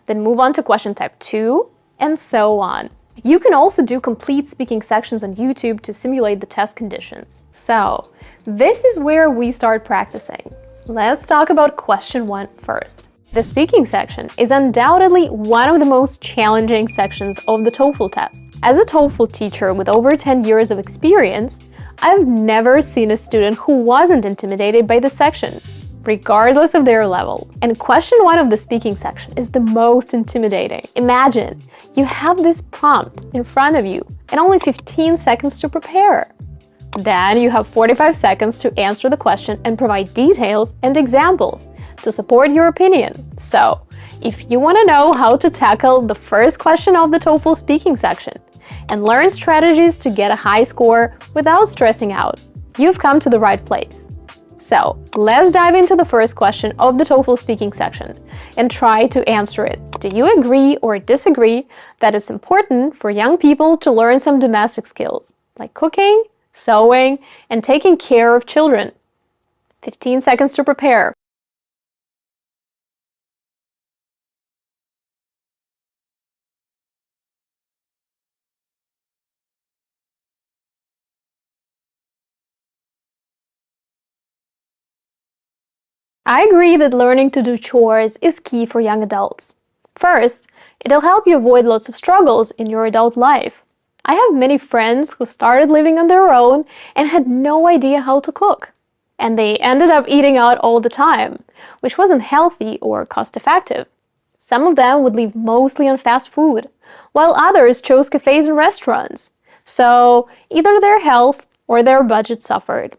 then move on to question type 2, and so on. You can also do complete speaking sections on YouTube to simulate the test conditions. So, this is where we start practicing. Let's talk about question 1 first. The speaking section is undoubtedly one of the most challenging sections of the TOEFL test. As a TOEFL teacher with over 10 years of experience, I've never seen a student who wasn't intimidated by this section, regardless of their level. And question 1 of the speaking section is the most intimidating. Imagine you have this prompt in front of you and only 15 seconds to prepare. Then you have 45 seconds to answer the question and provide details and examples to support your opinion. So, if you want to know how to tackle the first question of the TOEFL speaking section and learn strategies to get a high score without stressing out, you've come to the right place. So, let's dive into the first question of the TOEFL speaking section and try to answer it. Do you agree or disagree that it's important for young people to learn some domestic skills, like cooking, sewing, and taking care of children? 15 seconds to prepare. I agree that learning to do chores is key for young adults. First, it'll help you avoid lots of struggles in your adult life. I have many friends who started living on their own and had no idea how to cook. And they ended up eating out all the time, which wasn't healthy or cost-effective. Some of them would live mostly on fast food, while others chose cafes and restaurants. So either their health or their budget suffered.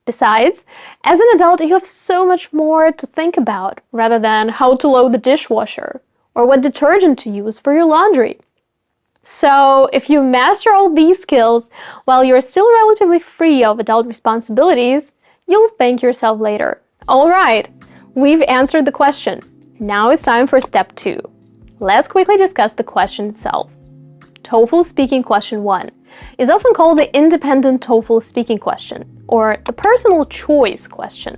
Besides, as an adult, you have so much more to think about rather than how to load the dishwasher or what detergent to use for your laundry. So, if you master all these skills while you're still relatively free of adult responsibilities, you'll thank yourself later. All right, we've answered the question. Now it's time for step 2. Let's quickly discuss the question itself. TOEFL speaking question 1 is often called the independent TOEFL speaking question, or the personal choice question.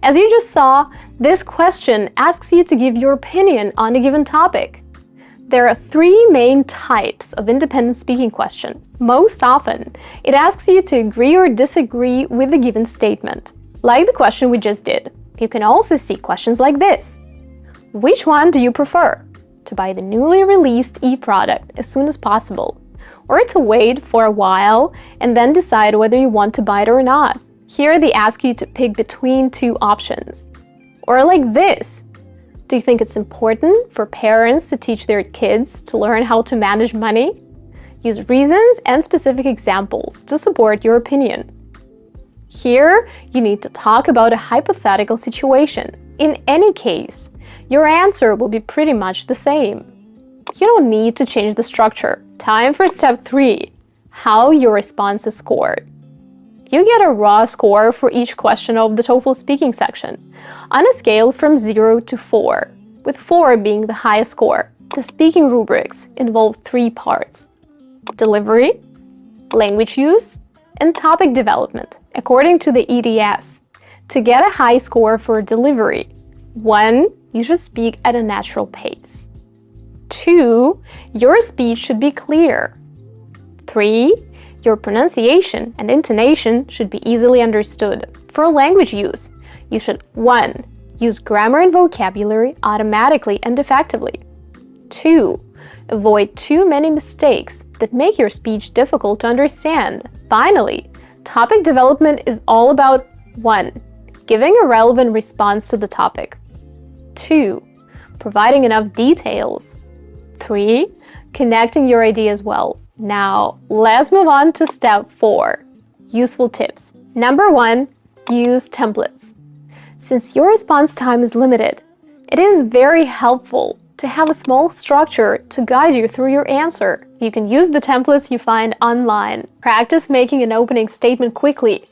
As you just saw, this question asks you to give your opinion on a given topic. There are 3 main types of independent speaking question. Most often, it asks you to agree or disagree with a given statement, like the question we just did. You can also see questions like this. Which one do you prefer? To buy the newly released e-product as soon as possible, or to wait for a while and then decide whether you want to buy it or not. Here they ask you to pick between 2 options. Or like this. Do you think it's important for parents to teach their kids to learn how to manage money? Use reasons and specific examples to support your opinion. Here, you need to talk about a hypothetical situation. In any case, your answer will be pretty much the same. You don't need to change the structure. Time for step 3, how your response is scored. You get a raw score for each question of the TOEFL speaking section, on a scale from 0 to 4, with 4 being the highest score. The speaking rubrics involve 3 parts: delivery, language use, and topic development. According to the EDS, to get a high score for delivery, 1, you should speak at a natural pace. 2, your speech should be clear. 3, your pronunciation and intonation should be easily understood. For language use, you should 1, use grammar and vocabulary automatically and effectively. 2, avoid too many mistakes that make your speech difficult to understand. Finally, topic development is all about 1, giving a relevant response to the topic. 2, providing enough details. 3. Connecting your ideas well. Now, let's move on to step 4. Useful tips. Number 1, use templates. Since your response time is limited, it is very helpful to have a small structure to guide you through your answer. You can use the templates you find online. Practice making an opening statement quickly.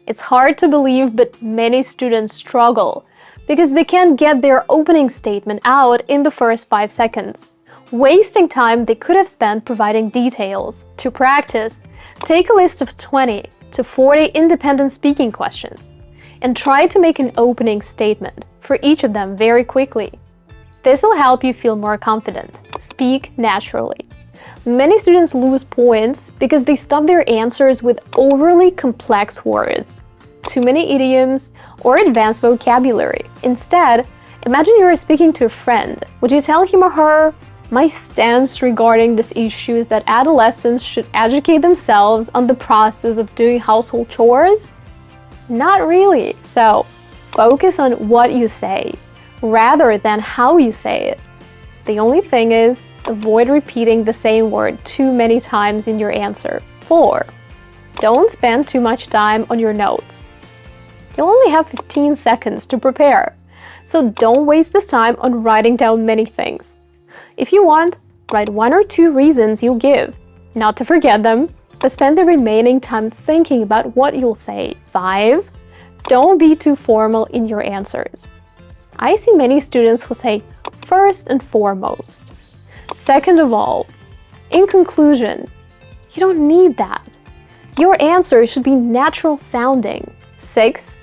It's hard to believe, but many students struggle because they can't get their opening statement out in the first 5 seconds, wasting time they could have spent providing details. To practice, take a list of 20 to 40 independent speaking questions and try to make an opening statement for each of them very quickly. This will help you feel more confident. Speak naturally. Many students lose points because they stop their answers with overly complex words, too many idioms, or advanced vocabulary. Instead, imagine you are speaking to a friend. Would you tell him or her, "My stance regarding this issue is that adolescents should educate themselves on the process of doing household chores"? Not really. So, focus on what you say, rather than how you say it. The only thing is, avoid repeating the same word too many times in your answer. 4. Don't spend too much time on your notes. You'll only have 15 seconds to prepare, so don't waste this time on writing down many things. If you want, write 1 or 2 reasons you'll give, not to forget them, but spend the remaining time thinking about what you'll say. 5. Don't be too formal in your answers. I see many students who say first and foremost, second of all, in conclusion. You don't need that. Your answer should be natural sounding. 6.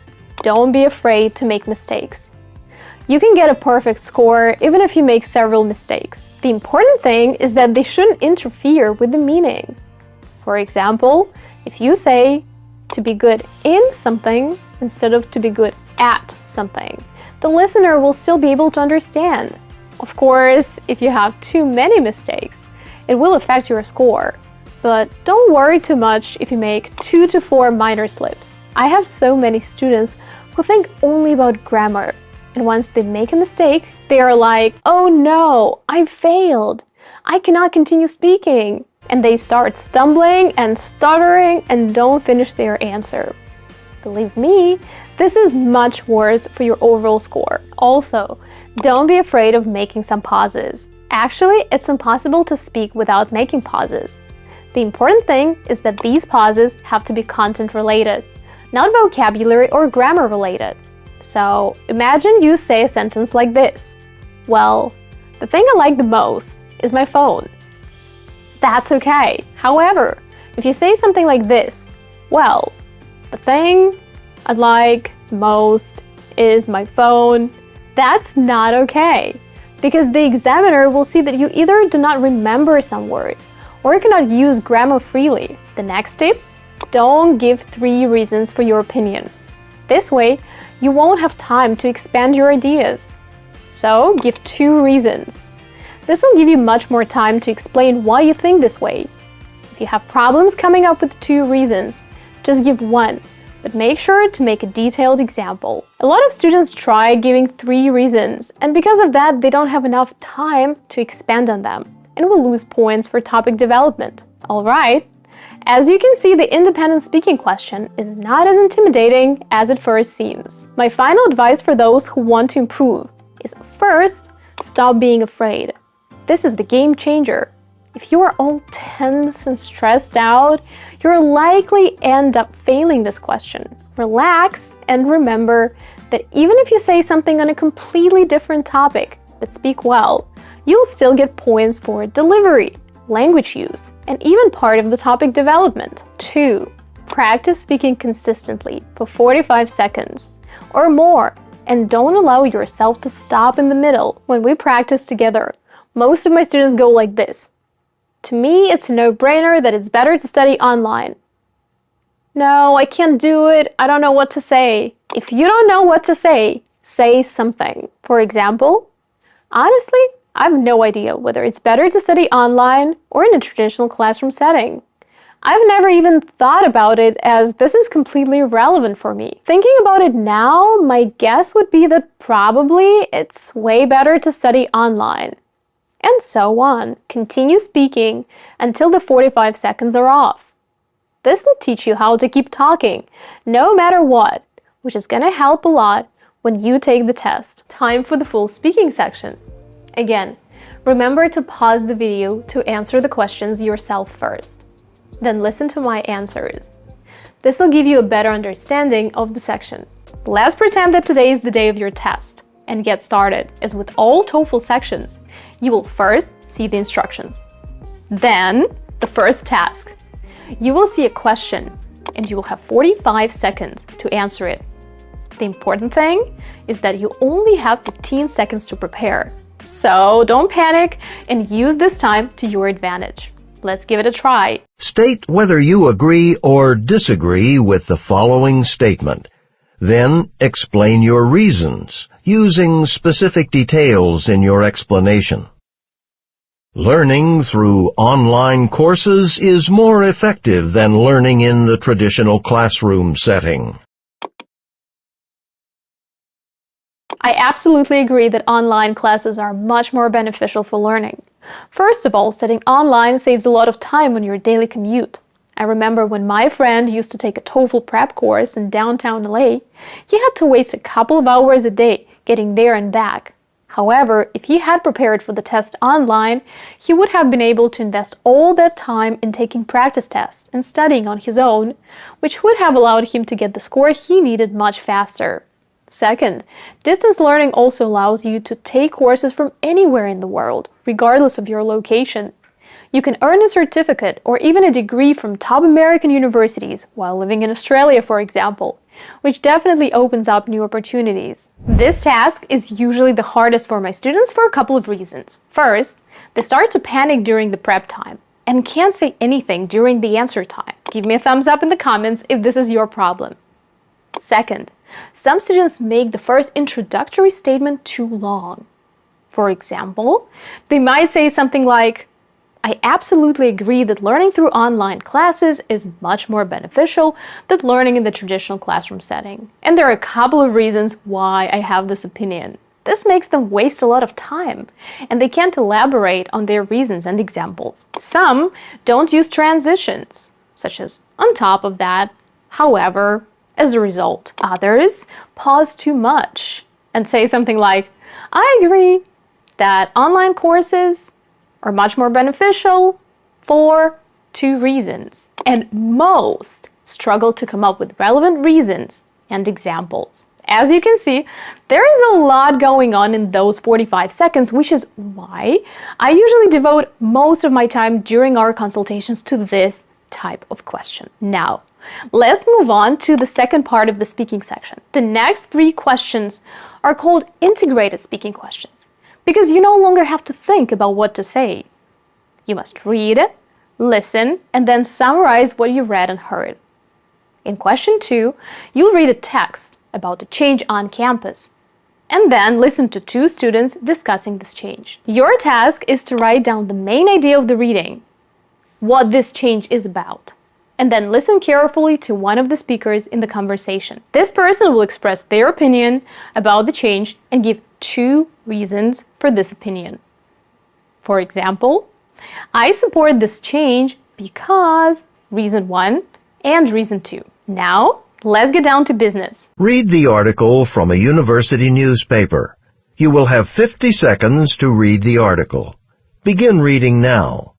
Don't be afraid to make mistakes. You can get a perfect score even if you make several mistakes. The important thing is that they shouldn't interfere with the meaning. For example, if you say to be good in something instead of to be good at something, the listener will still be able to understand. Of course, if you have too many mistakes, it will affect your score. But don't worry too much if you make 2 to 4 minor slips. I have so many students who think only about grammar, and once they make a mistake, they are like, "Oh no, I failed. I cannot continue speaking." And they start stumbling and stuttering and don't finish their answer. Believe me, this is much worse for your overall score. Also, don't be afraid of making some pauses. Actually, it's impossible to speak without making pauses. The important thing is that these pauses have to be content-related, not vocabulary or grammar-related. So, imagine you say a sentence like this. "Well, the thing I like the most is my phone." That's okay. However, if you say something like this, "Well, the thing I like most is my phone," that's not okay, because the examiner will see that you either do not remember some word or you cannot use grammar freely. The next tip, don't give 3 reasons for your opinion. This way, you won't have time to expand your ideas. So, give 2 reasons. This will give you much more time to explain why you think this way. If you have problems coming up with 2 reasons, just give 1, but make sure to make a detailed example. A lot of students try giving 3 reasons, and because of that, they don't have enough time to expand on them, and will lose points for topic development. Alright, as you can see, the independent speaking question is not as intimidating as it first seems. My final advice for those who want to improve is, first, stop being afraid. This is the game changer. If you are all tense and stressed out, you'll likely end up failing this question. Relax and remember that even if you say something on a completely different topic but speak well, you'll still get points for delivery, language use, and even part of the topic development. 2. Practice speaking consistently for 45 seconds or more, and don't allow yourself to stop in the middle. When we practice together, most of my students go like this. To me, it's a no-brainer that it's better to study online. No, I can't do it. I don't know what to say. If you don't know what to say something. For example, honestly, I have no idea whether it's better to study online or in a traditional classroom setting. I've never even thought about it as this is completely irrelevant for me. Thinking about it now, my guess would be that probably it's way better to study online. And so on. Continue speaking until the 45 seconds are off. This will teach you how to keep talking, no matter what, which is going to help a lot when you take the test. Time for the full speaking section. Again, remember to pause the video to answer the questions yourself first. Then listen to my answers. This will give you a better understanding of the section. Let's pretend that today is the day of your test and get started. As with all TOEFL sections, you will first see the instructions. Then, the first task. You will see a question and you will have 45 seconds to answer it. The important thing is that you only have 15 seconds to prepare. So don't panic and use this time to your advantage. Let's give it a try.
State whether you agree or disagree with the following statement. Then explain your reasons, using specific details in your explanation. Learning through online courses is more effective than learning in the traditional classroom setting.
I absolutely agree that online classes are much more beneficial for learning. First of all, studying online saves a lot of time on your daily commute. I remember when my friend used to take a TOEFL prep course in downtown LA, he had to waste a couple of hours a day getting there and back. However, if he had prepared for the test online, he would have been able to invest all that time in taking practice tests and studying on his own, which would have allowed him to get the score he needed much faster. Second, distance learning also allows you to take courses from anywhere in the world, regardless of your location. You can earn a certificate or even a degree from top American universities while living in Australia, for example, which definitely opens up new opportunities. This task is usually the hardest for my students for a couple of reasons. First, they start to panic during the prep time and can't say anything during the answer time. Give me a thumbs up in the comments if this is your problem. Second, some students make the first introductory statement too long. For example, they might say something like, I absolutely agree that learning through online classes is much more beneficial than learning in the traditional classroom setting. And there are a couple of reasons why I have this opinion. This makes them waste a lot of time, and they can't elaborate on their reasons and examples. Some don't use transitions, such as on top of that, however, as a result. Others pause too much and say something like, I agree that online courses are much more beneficial for 2 reasons. And most struggle to come up with relevant reasons and examples. As you can see, there is a lot going on in those 45 seconds, which is why I usually devote most of my time during our consultations to this type of question. Now, let's move on to the second part of the speaking section. The next 3 questions are called integrated speaking questions because you no longer have to think about what to say. You must read, listen, and then summarize what you read and heard. In question 2, you'll read a text about a change on campus and then listen to 2 students discussing this change. Your task is to write down the main idea of the reading, what this change is about, and then listen carefully to one of the speakers in the conversation. This person will express their opinion about the change and give 2 reasons for this opinion. For example, I support this change because reason 1 and reason 2. Now, let's get down to business.
Read the article from a university newspaper. You will have 50 seconds to read the article. Begin reading now.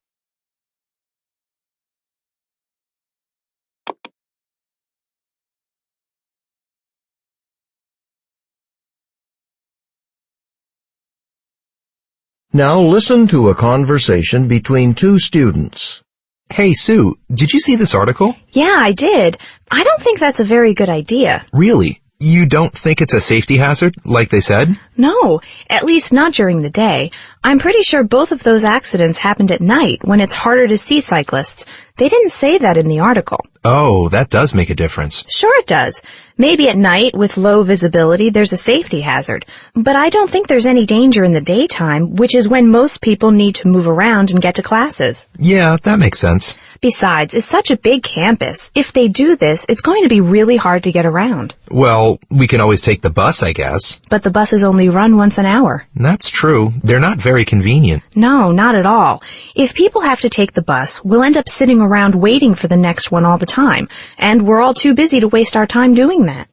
Now listen to a conversation between 2 students.
Hey, Sue, did you see this article?
Yeah, I did. I don't think that's a very good idea.
Really? You don't think it's a safety hazard, like they said?
No, at least not during the day. I'm pretty sure both of those accidents happened at night when it's harder to see cyclists. They didn't say that in the article.
Oh, that does make a difference.
Sure it does. Maybe at night, with low visibility, there's a safety hazard. But I don't think there's any danger in the daytime, which is when most people need to move around and get to classes.
Yeah, that makes sense.
Besides, it's such a big campus. If they do this, it's going to be really hard to get around.
Well, we can always take the bus, I guess.
But the buses only run once an hour.
That's true. They're not very convenient.
No, not at all. If people have to take the bus, we'll end up sitting around waiting for the next one all the time, and we're all too busy to waste our time doing that.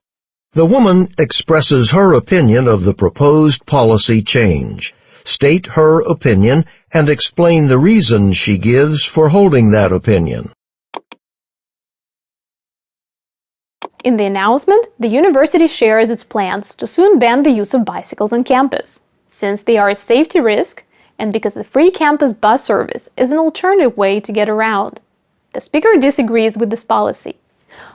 The woman expresses her opinion of the proposed policy change. State her opinion and explain the reasons she gives for holding that opinion.
In the announcement, the university shares its plans to soon ban the use of bicycles on campus, since they are a safety risk and because the free campus bus service is an alternative way to get around. The speaker disagrees with this policy.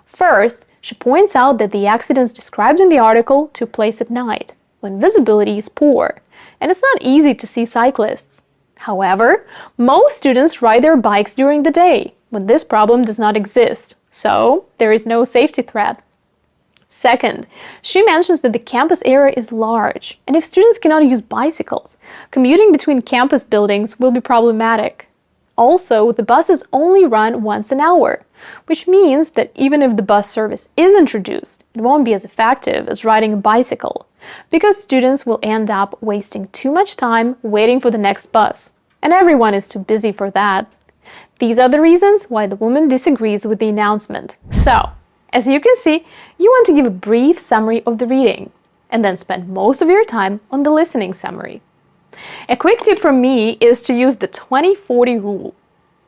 First, she points out that the accidents described in the article took place at night, when visibility is poor, and it's not easy to see cyclists. However, most students ride their bikes during the day, when this problem does not exist, so there is no safety threat. Second, she mentions that the campus area is large, and if students cannot use bicycles, commuting between campus buildings will be problematic. Also, the buses only run once an hour, which means that even if the bus service is introduced, it won't be as effective as riding a bicycle, because students will end up wasting too much time waiting for the next bus, and everyone is too busy for that. These are the reasons why the woman disagrees with the announcement. So, as you can see, you want to give a brief summary of the reading, and then spend most of your time on the listening summary. A quick tip from me is to use the 20-40 rule.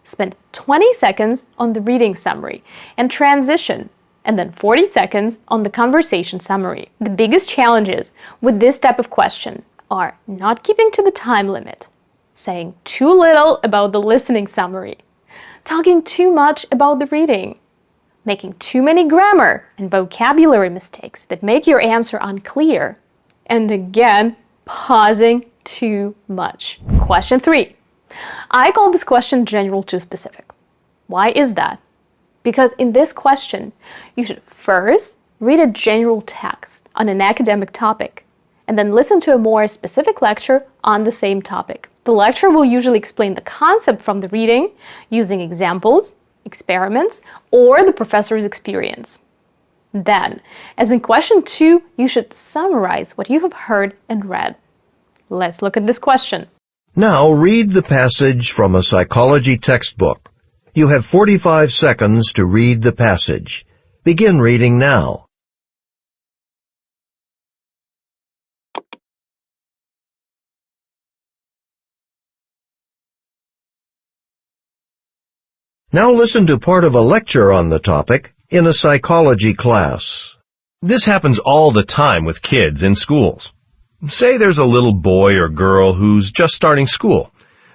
Spend 20 seconds on the reading summary and transition, and then 40 seconds on the conversation summary. The biggest challenges with this type of question are not keeping to the time limit, saying too little about the listening summary, talking too much about the reading, making too many grammar and vocabulary mistakes that make your answer unclear, and again, pausing too much. Question 3. I call this question general to specific. Why is that? Because in this question, you should first read a general text on an academic topic, and then listen to a more specific lecture on the same topic. The lecture will usually explain the concept from the reading using examples, experiments, or the professor's experience. Then, as in question 2, you should summarize what you have heard and read. Let's look at this question.
Now read the passage from a psychology textbook. You have 45 seconds to read the passage. Begin reading now. Now listen to part of a lecture on the topic in a psychology class.
This happens all the time with kids in schools. Say there's a little boy or girl who's just starting school.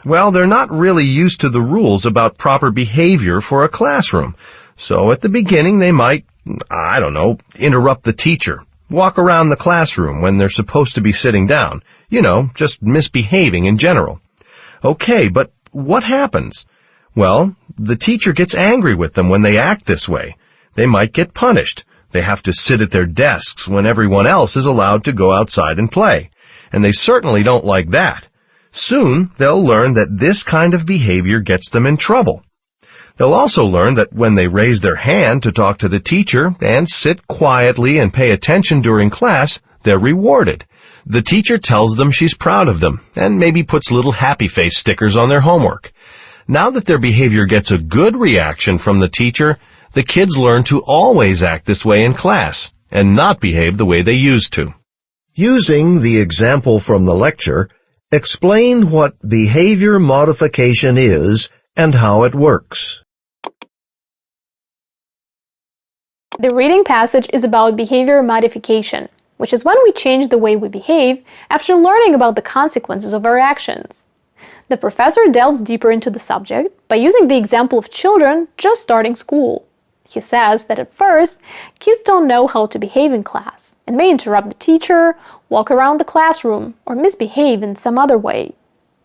Well, they're not really used to the rules about proper behavior for a classroom. So at the beginning they might, interrupt the teacher, walk around the classroom when they're supposed to be sitting down. Just misbehaving in general. Okay, but what happens? Well, the teacher gets angry with them when they act this way. They might get punished. They have to sit at their desks when everyone else is allowed to go outside and play. And they certainly don't like that. Soon, they'll learn that this kind of behavior gets them in trouble. They'll also learn that when they raise their hand to talk to the teacher and sit quietly and pay attention during class, they're rewarded. The teacher tells them she's proud of them and maybe puts little happy face stickers on their homework. Now that their behavior gets a good reaction from the teacher, the kids learn to always act this way in class and not behave the way they used to.
Using the example from the lecture, explain what behavior modification is and how it works.
The reading passage is about behavior modification, which is when we change the way we behave after learning about the consequences of our actions. The professor delves deeper into the subject by using the example of children just starting school. He says that at first, kids don't know how to behave in class and may interrupt the teacher, walk around the classroom, or misbehave in some other way.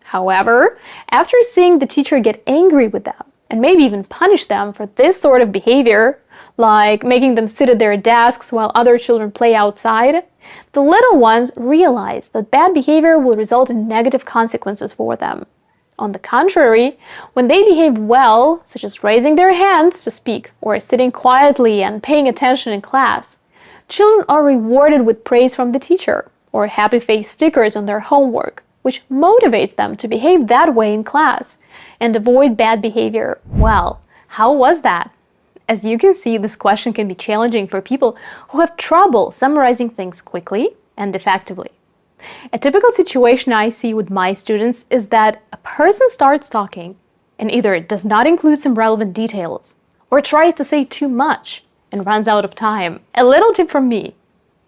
However, after seeing the teacher get angry with them and maybe even punish them for this sort of behavior, like making them sit at their desks while other children play outside, the little ones realize that bad behavior will result in negative consequences for them. On the contrary, when they behave well, such as raising their hands to speak or sitting quietly and paying attention in class, children are rewarded with praise from the teacher or happy face stickers on their homework, which motivates them to behave that way in class and avoid bad behavior. Well, how was that? As you can see, this question can be challenging for people who have trouble summarizing things quickly and effectively. A typical situation I see with my students is that a person starts talking and either does not include some relevant details or tries to say too much and runs out of time. A little tip from me: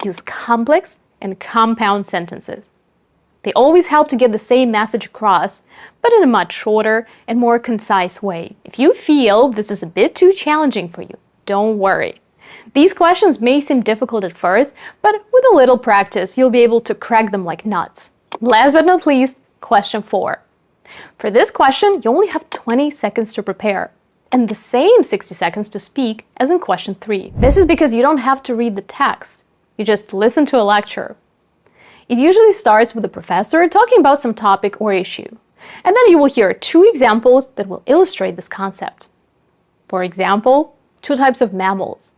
use complex and compound sentences. They always help to get the same message across, but in a much shorter and more concise way. If you feel this is a bit too challenging for you, don't worry. These questions may seem difficult at first, but with a little practice, you'll be able to crack them like nuts. Last but not least, question 4. For this question, you only have 20 seconds to prepare, and the same 60 seconds to speak as in question 3. This is because you don't have to read the text. You just listen to a lecture. It usually starts with the professor talking about some topic or issue, and then you will hear 2 examples that will illustrate this concept. For example, 2 types of mammals,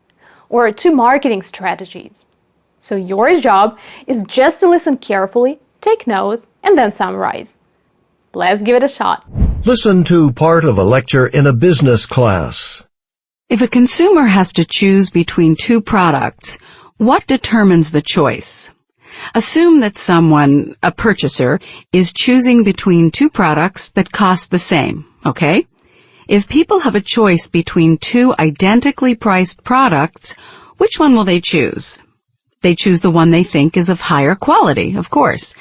or 2 marketing strategies. So your job is just to listen carefully, take notes, and then summarize. Let's give it a shot.
Listen to part of a lecture in a business class.
If a consumer has to choose between 2 products, what determines the choice? Assume that someone, a purchaser, is choosing between 2 products that cost the same, okay? If people have a choice between 2 identically priced products, which one will they choose? They choose the one they think is of higher quality, of course.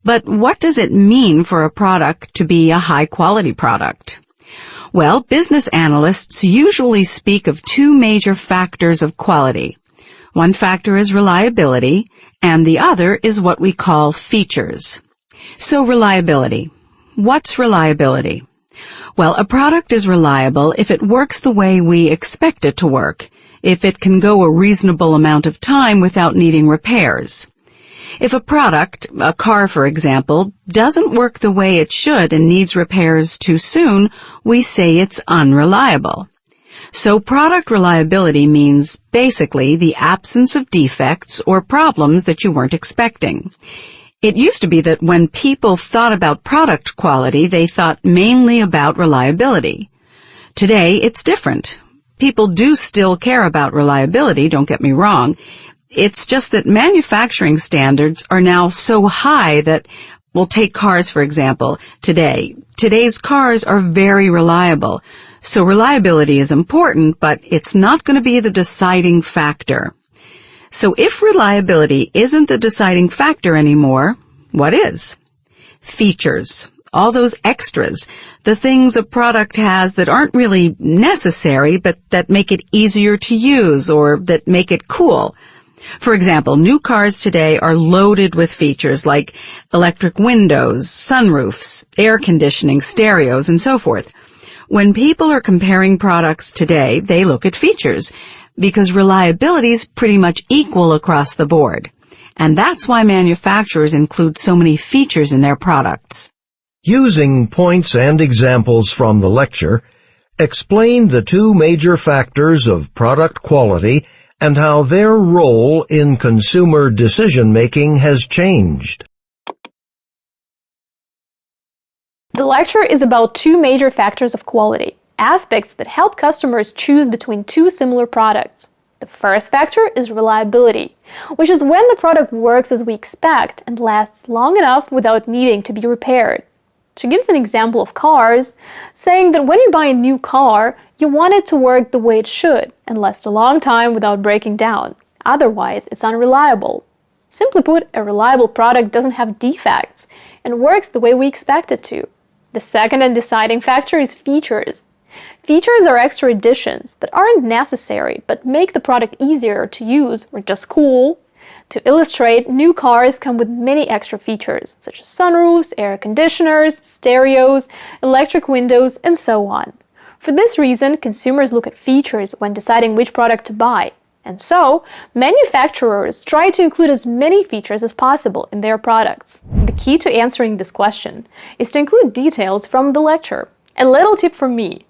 But what does it mean for a product to be a high-quality product? Well, business analysts usually speak of 2 major factors of quality. One factor is reliability, and the other is what we call features. So reliability. What's reliability? Well, a product is reliable if it works the way we expect it to work, if it can go a reasonable amount of time without needing repairs. If a product, a car for example, doesn't work the way it should and needs repairs too soon, we say it's unreliable. So product reliability means basically the absence of defects or problems that you weren't expecting. It used to be that when people thought about product quality, they thought mainly about reliability. Today, it's different. People do still care about reliability, don't get me wrong. It's just that manufacturing standards are now so high that, we'll take cars for example, today. Today's cars are very reliable. So reliability is important, but it's not going to be the deciding factor. So if reliability isn't the deciding factor anymore, what is? Features. All those extras. The things a product has that aren't really necessary, but that make it easier to use or that make it cool. For example, new cars today are loaded with features like electric windows, sunroofs, air conditioning, stereos, and so forth. When people are comparing products today, they look at features because reliability is pretty much equal across the board. And that's why manufacturers include so many features in their products.
Using points and examples from the lecture, explain the 2 major factors of product quality and how their role in consumer decision-making has changed.
The lecture is about 2 major factors of quality, aspects that help customers choose between 2 similar products. The first factor is reliability, which is when the product works as we expect and lasts long enough without needing to be repaired. She gives an example of cars, saying that when you buy a new car, you want it to work the way it should and last a long time without breaking down. Otherwise, it's unreliable. Simply put, a reliable product doesn't have defects and works the way we expect it to. The second and deciding factor is features. Features are extra additions that aren't necessary but make the product easier to use or just cool. To illustrate, new cars come with many extra features, such as sunroofs, air conditioners, stereos, electric windows, and so on. For this reason, consumers look at features when deciding which product to buy. And so, manufacturers try to include as many features as possible in their products. The key to answering this question is to include details from the lecture. A little tip from me.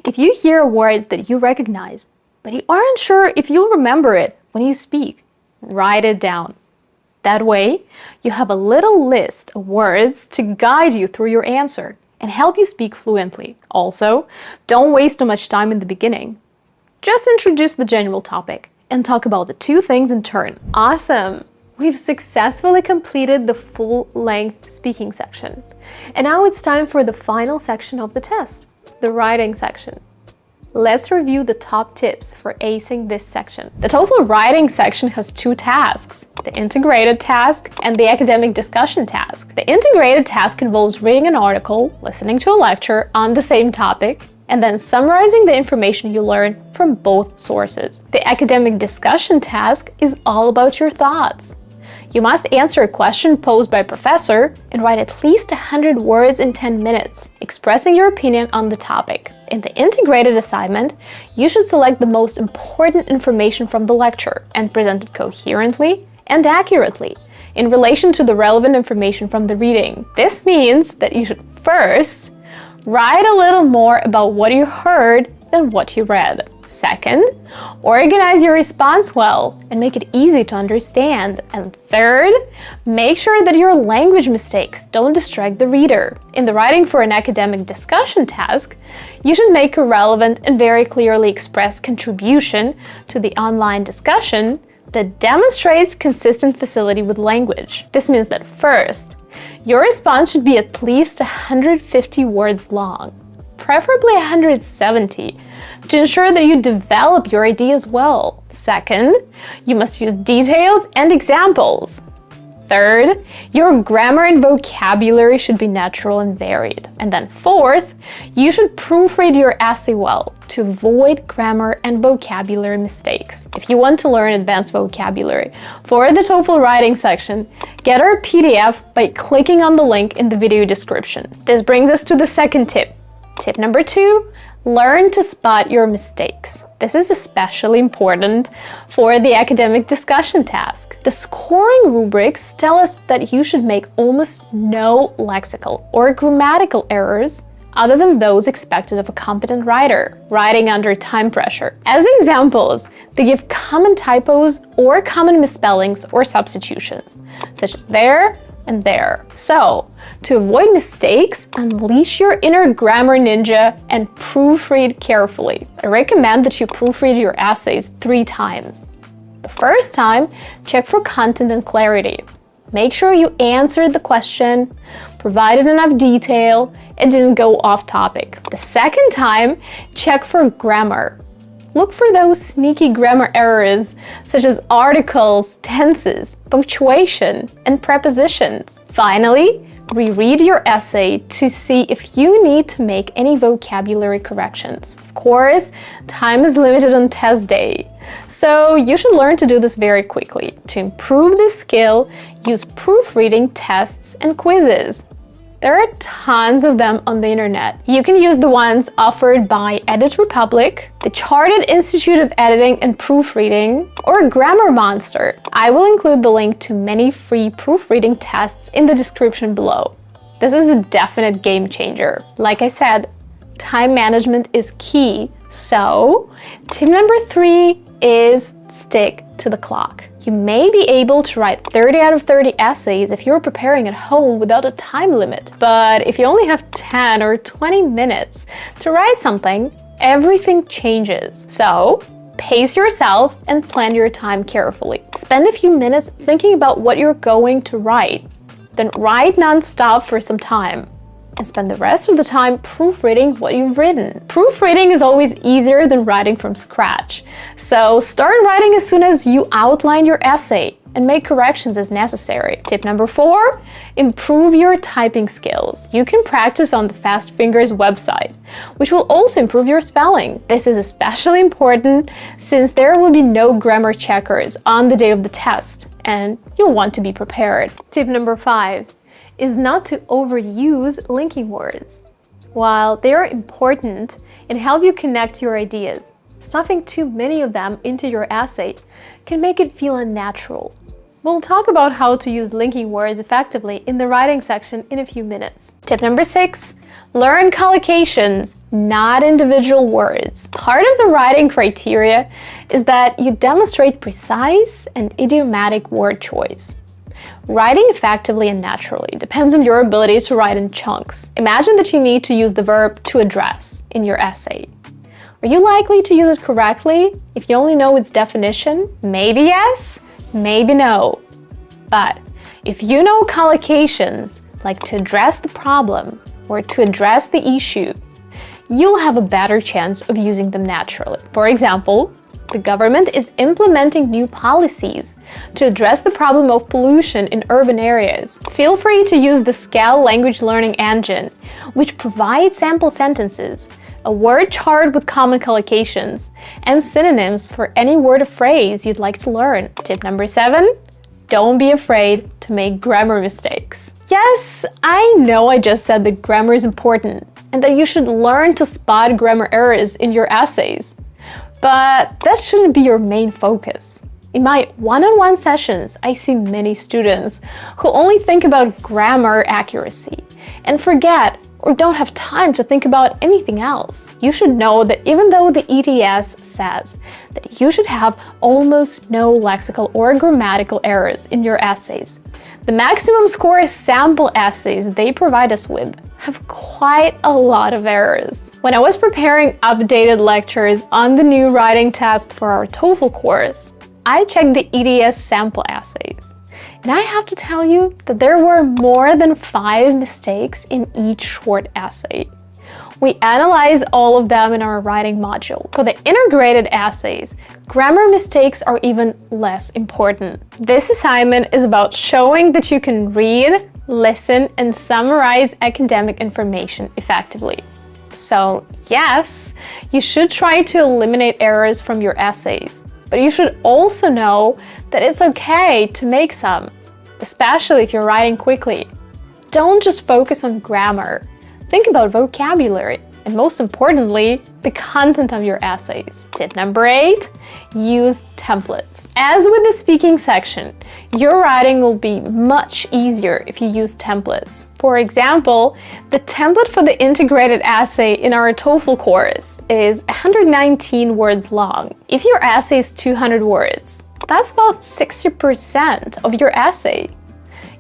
If you hear a word that you recognize, but you aren't sure if you'll remember it when you speak, write it down. That way, you have a little list of words to guide you through your answer and help you speak fluently. Also, don't waste too much time in the beginning. Just introduce the general topic and talk about the two things in turn. Awesome! We've successfully completed the full-length speaking section. And now it's time for the final section of the test, the writing section. Let's review the top tips for acing this section. The TOEFL writing section has two tasks, the integrated task and the academic discussion task. The integrated task involves reading an article, listening to a lecture on the same topic, and then summarizing the information you learn from both sources. The academic discussion task is all about your thoughts. You must answer a question posed by a professor and write at least 100 words in 10 minutes, expressing your opinion on the topic. In the integrated assignment, you should select the most important information from the lecture and present it coherently and accurately in relation to the relevant information from the reading. This means that you should first write a little more about what you heard than what you read. Second, organize your response well and make it easy to understand. And third, make sure that your language mistakes don't distract the reader. In the writing for an academic discussion task, you should make a relevant and very clearly expressed contribution to the online discussion that demonstrates consistent facility with language. This means that first, your response should be at least 150 words long, preferably 170, to ensure that you develop your ideas well. Second, you must use details and examples. Third, your grammar and vocabulary should be natural and varied. And then fourth, you should proofread your essay well to avoid grammar and vocabulary mistakes. If you want to learn advanced vocabulary for the TOEFL writing section, get our PDF by clicking on the link in the video description. This brings us to the second tip. Tip number 2, learn to spot your mistakes. This is especially important for the academic discussion task. The scoring rubrics tell us that you should make almost no lexical or grammatical errors other than those expected of a competent writer, writing under time pressure. As examples, they give common typos or common misspellings or substitutions, such as there and there. So, to avoid mistakes, unleash your inner grammar ninja and proofread carefully. I recommend that you proofread your essays 3 times. The first time, check for content and clarity. Make sure you answered the question, provided enough detail, and didn't go off topic. The second time, check for grammar. Look for those sneaky grammar errors, such as articles, tenses, punctuation, and prepositions. Finally, reread your essay to see if you need to make any vocabulary corrections. Of course, time is limited on test day, so you should learn to do this very quickly. To improve this skill, use proofreading tests and quizzes. There are tons of them on the internet. You can use the ones offered by Edit Republic, the Chartered Institute of Editing and Proofreading, or Grammar Monster. I will include the link to many free proofreading tests in the description below. This is a definite game changer. Like I said, time management is key. So, tip number 3 is stick to the clock. You may be able to write 30 out of 30 essays if you're preparing at home without a time limit. But if you only have 10 or 20 minutes to write something, everything changes. So, pace yourself and plan your time carefully. Spend a few minutes thinking about what you're going to write. Then write non-stop for some time. And spend the rest of the time proofreading what you've written. Proofreading is always easier than writing from scratch. So start writing as soon as you outline your essay. and make corrections as necessary. Tip number 4, improve your typing skills. You can practice on the Fast Fingers website, which will also improve your spelling. This is especially important since there will be no grammar checkers on the day of the test, and you'll want to be prepared. Tip number 5 is not to overuse linking words. While they are important and help you connect your ideas, stuffing too many of them into your essay can make it feel unnatural. We'll talk about how to use linking words effectively in the writing section in a few minutes. Tip number 6, learn collocations, not individual words. Part of the writing criteria is that you demonstrate precise and idiomatic word choice. Writing effectively and naturally depends on your ability to write in chunks. Imagine that you need to use the verb to address in your essay. Are you likely to use it correctly if you only know its definition? Maybe yes, maybe no. But if you know collocations, like to address the problem or to address the issue, you'll have a better chance of using them naturally. For example, the government is implementing new policies to address the problem of pollution in urban areas. Feel free to use the Scale language learning engine, which provides sample sentences, a word chart with common collocations, and synonyms for any word or phrase you'd like to learn. Tip number 7, don't be afraid to make grammar mistakes. Yes, I know I just said that grammar is important and that you should learn to spot grammar errors in your essays. But that shouldn't be your main focus. In my one-on-one sessions, I see many students who only think about grammar accuracy and forget or don't have time to think about anything else. You should know that even though the ETS says that you should have almost no lexical or grammatical errors in your essays, the maximum score sample essays they provide us with have quite a lot of errors. When I was preparing updated lectures on the new writing test for our TOEFL course, I checked the ETS sample essays. And I have to tell you that there were more than 5 mistakes in each short essay. We analyzed all of them in our writing module. For the integrated essays, grammar mistakes are even less important. This assignment is about showing that you can read, listen, and summarize academic information effectively. So yes, you should try to eliminate errors from your essays, but you should also know that it's okay to make some, especially if you're writing quickly. Don't just focus on grammar. Think about vocabulary and, most importantly, the content of your essays. Tip number 8, use templates. As with the speaking section, your writing will be much easier if you use templates. For example, the template for the integrated essay in our TOEFL course is 119 words long. If your essay is 200 words, that's about 60% of your essay.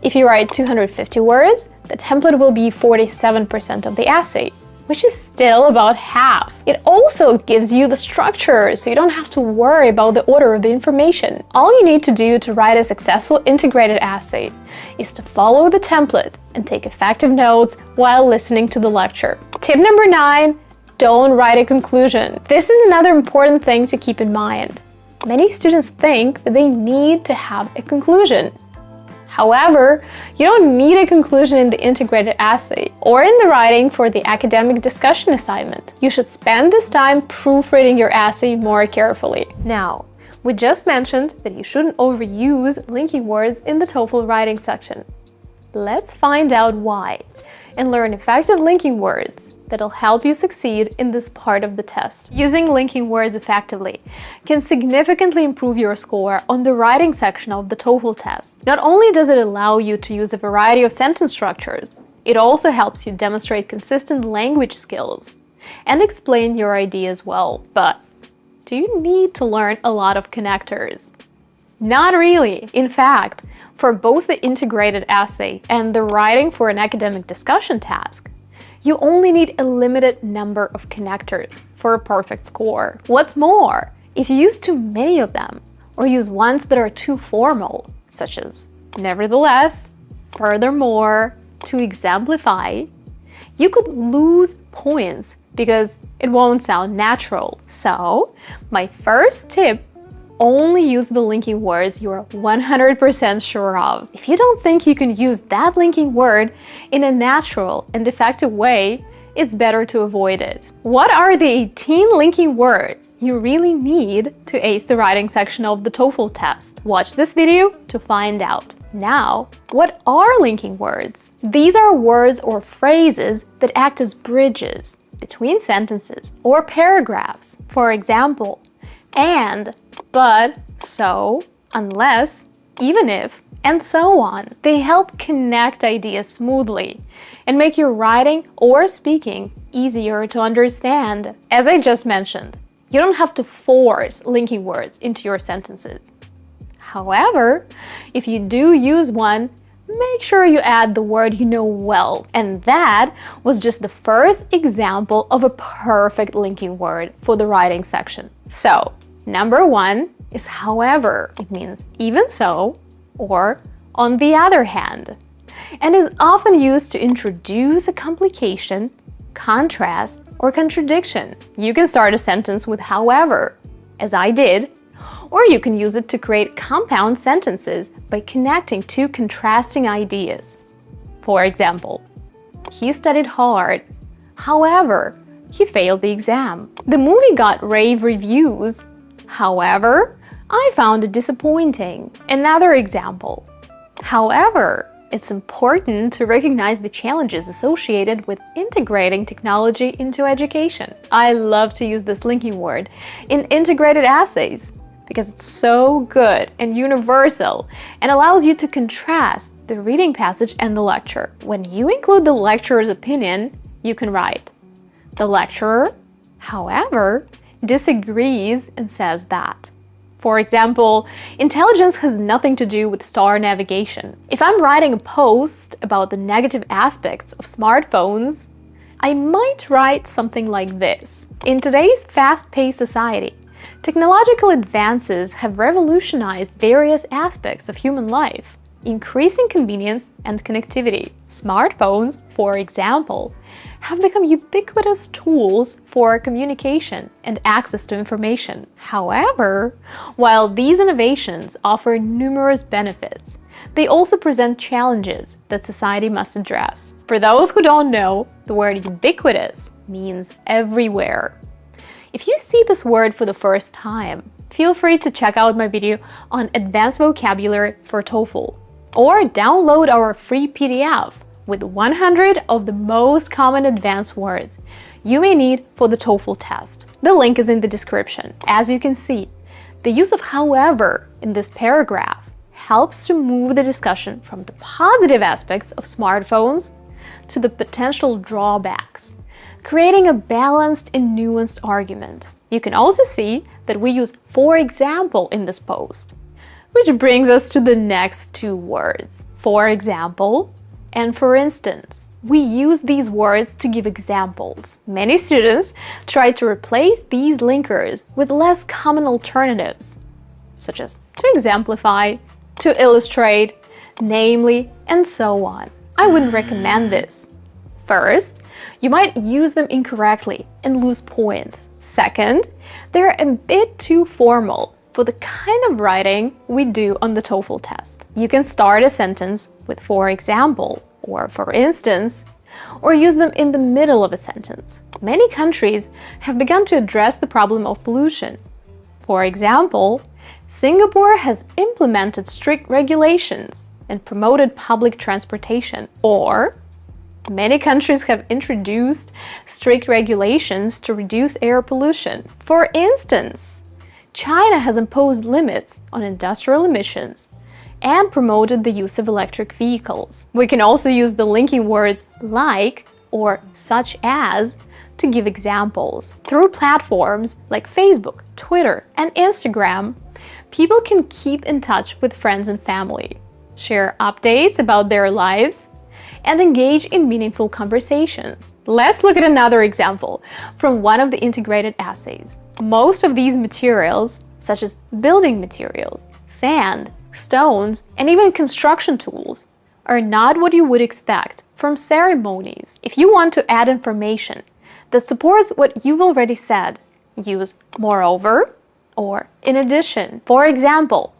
If you write 250 words, the template will be 47% of the essay, which is still about half. It also gives you the structure, so you don't have to worry about the order of the information. All you need to do to write a successful integrated essay is to follow the template and take effective notes while listening to the lecture. Tip number 9, don't write a conclusion. This is another important thing to keep in mind. Many students think that they need to have a conclusion. However, you don't need a conclusion in the integrated essay or in the writing for the academic discussion assignment. You should spend this time proofreading your essay more carefully. Now, we just mentioned that you shouldn't overuse linking words in the TOEFL writing section. Let's find out why and learn effective linking words that'll help you succeed in this part of the test. Using linking words effectively can significantly improve your score on the writing section of the TOEFL test. Not only does it allow you to use a variety of sentence structures, it also helps you demonstrate consistent language skills and explain your ideas well. But do you need to learn a lot of connectors? Not really. In fact, for both the integrated essay and the writing for an academic discussion task, you only need a limited number of connectors for a perfect score. What's more, if you use too many of them, or use ones that are too formal, such as nevertheless, furthermore, to exemplify, you could lose points because it won't sound natural. So, my first tip only use the linking words you're 100% sure of. If you don't think you can use that linking word in a natural and effective way, it's better to avoid it. What are the 18 linking words you really need to ace the writing section of the TOEFL test? Watch this video to find out. Now, what are linking words? These are words or phrases that act as bridges between sentences or paragraphs. For example, and, but, so, unless, even if, and so on. They help connect ideas smoothly and make your writing or speaking easier to understand. As I just mentioned, you don't have to force linking words into your sentences. However, if you do use one, make sure you add the word you know well. And that was just the first example of a perfect linking word for the writing section. So, number 1 is however. It means even so, or on the other hand, and is often used to introduce a complication, contrast, or contradiction. You can start a sentence with however, as I did, or you can use it to create compound sentences by connecting two contrasting ideas. For example, he studied hard, however, he failed the exam. The movie got rave reviews, however, I found it disappointing. Another example. However, it's important to recognize the challenges associated with integrating technology into education. I love to use this linking word in integrated essays because it's so good and universal and allows you to contrast the reading passage and the lecture. When you include the lecturer's opinion, you can write, the lecturer, however, disagrees and says that. For example, intelligence has nothing to do with star navigation. If I'm writing a post about the negative aspects of smartphones, I might write something like this. In today's fast-paced society, technological advances have revolutionized various aspects of human life, increasing convenience and connectivity. Smartphones, for example, have become ubiquitous tools for communication and access to information. However, while these innovations offer numerous benefits, they also present challenges that society must address. For those who don't know, the word ubiquitous means everywhere. If you see this word for the first time, feel free to check out my video on advanced vocabulary for TOEFL, or download our free PDF with 100 of the most common advanced words you may need for the TOEFL test. The link is in the description. As you can see, the use of however in this paragraph helps to move the discussion from the positive aspects of smartphones to the potential drawbacks, creating a balanced and nuanced argument. You can also see that we use for example in this post, which brings us to the next two words, for example and for instance. We use these words to give examples. Many students try to replace these linkers with less common alternatives, such as to exemplify, to illustrate, namely, and so on. I wouldn't recommend this. First, you might use them incorrectly and lose points. Second, they're a bit too formal for the kind of writing we do on the TOEFL test. You can start a sentence with for example or for instance, or use them in the middle of a sentence. Many countries have begun to address the problem of pollution. For example, Singapore has implemented strict regulations and promoted public transportation, or many countries have introduced strict regulations to reduce air pollution. For instance, China has imposed limits on industrial emissions and promoted the use of electric vehicles. We can also use the linking words like or such as to give examples. Through platforms like Facebook, Twitter, and Instagram, people can keep in touch with friends and family, share updates about their lives, and engage in meaningful conversations. Let's look at another example from one of the integrated essays. Most of these materials, such as building materials, sand, stones, and even construction tools, are not what you would expect from ceremonies. If you want to add information that supports what you've already said, use moreover, or in addition. For example,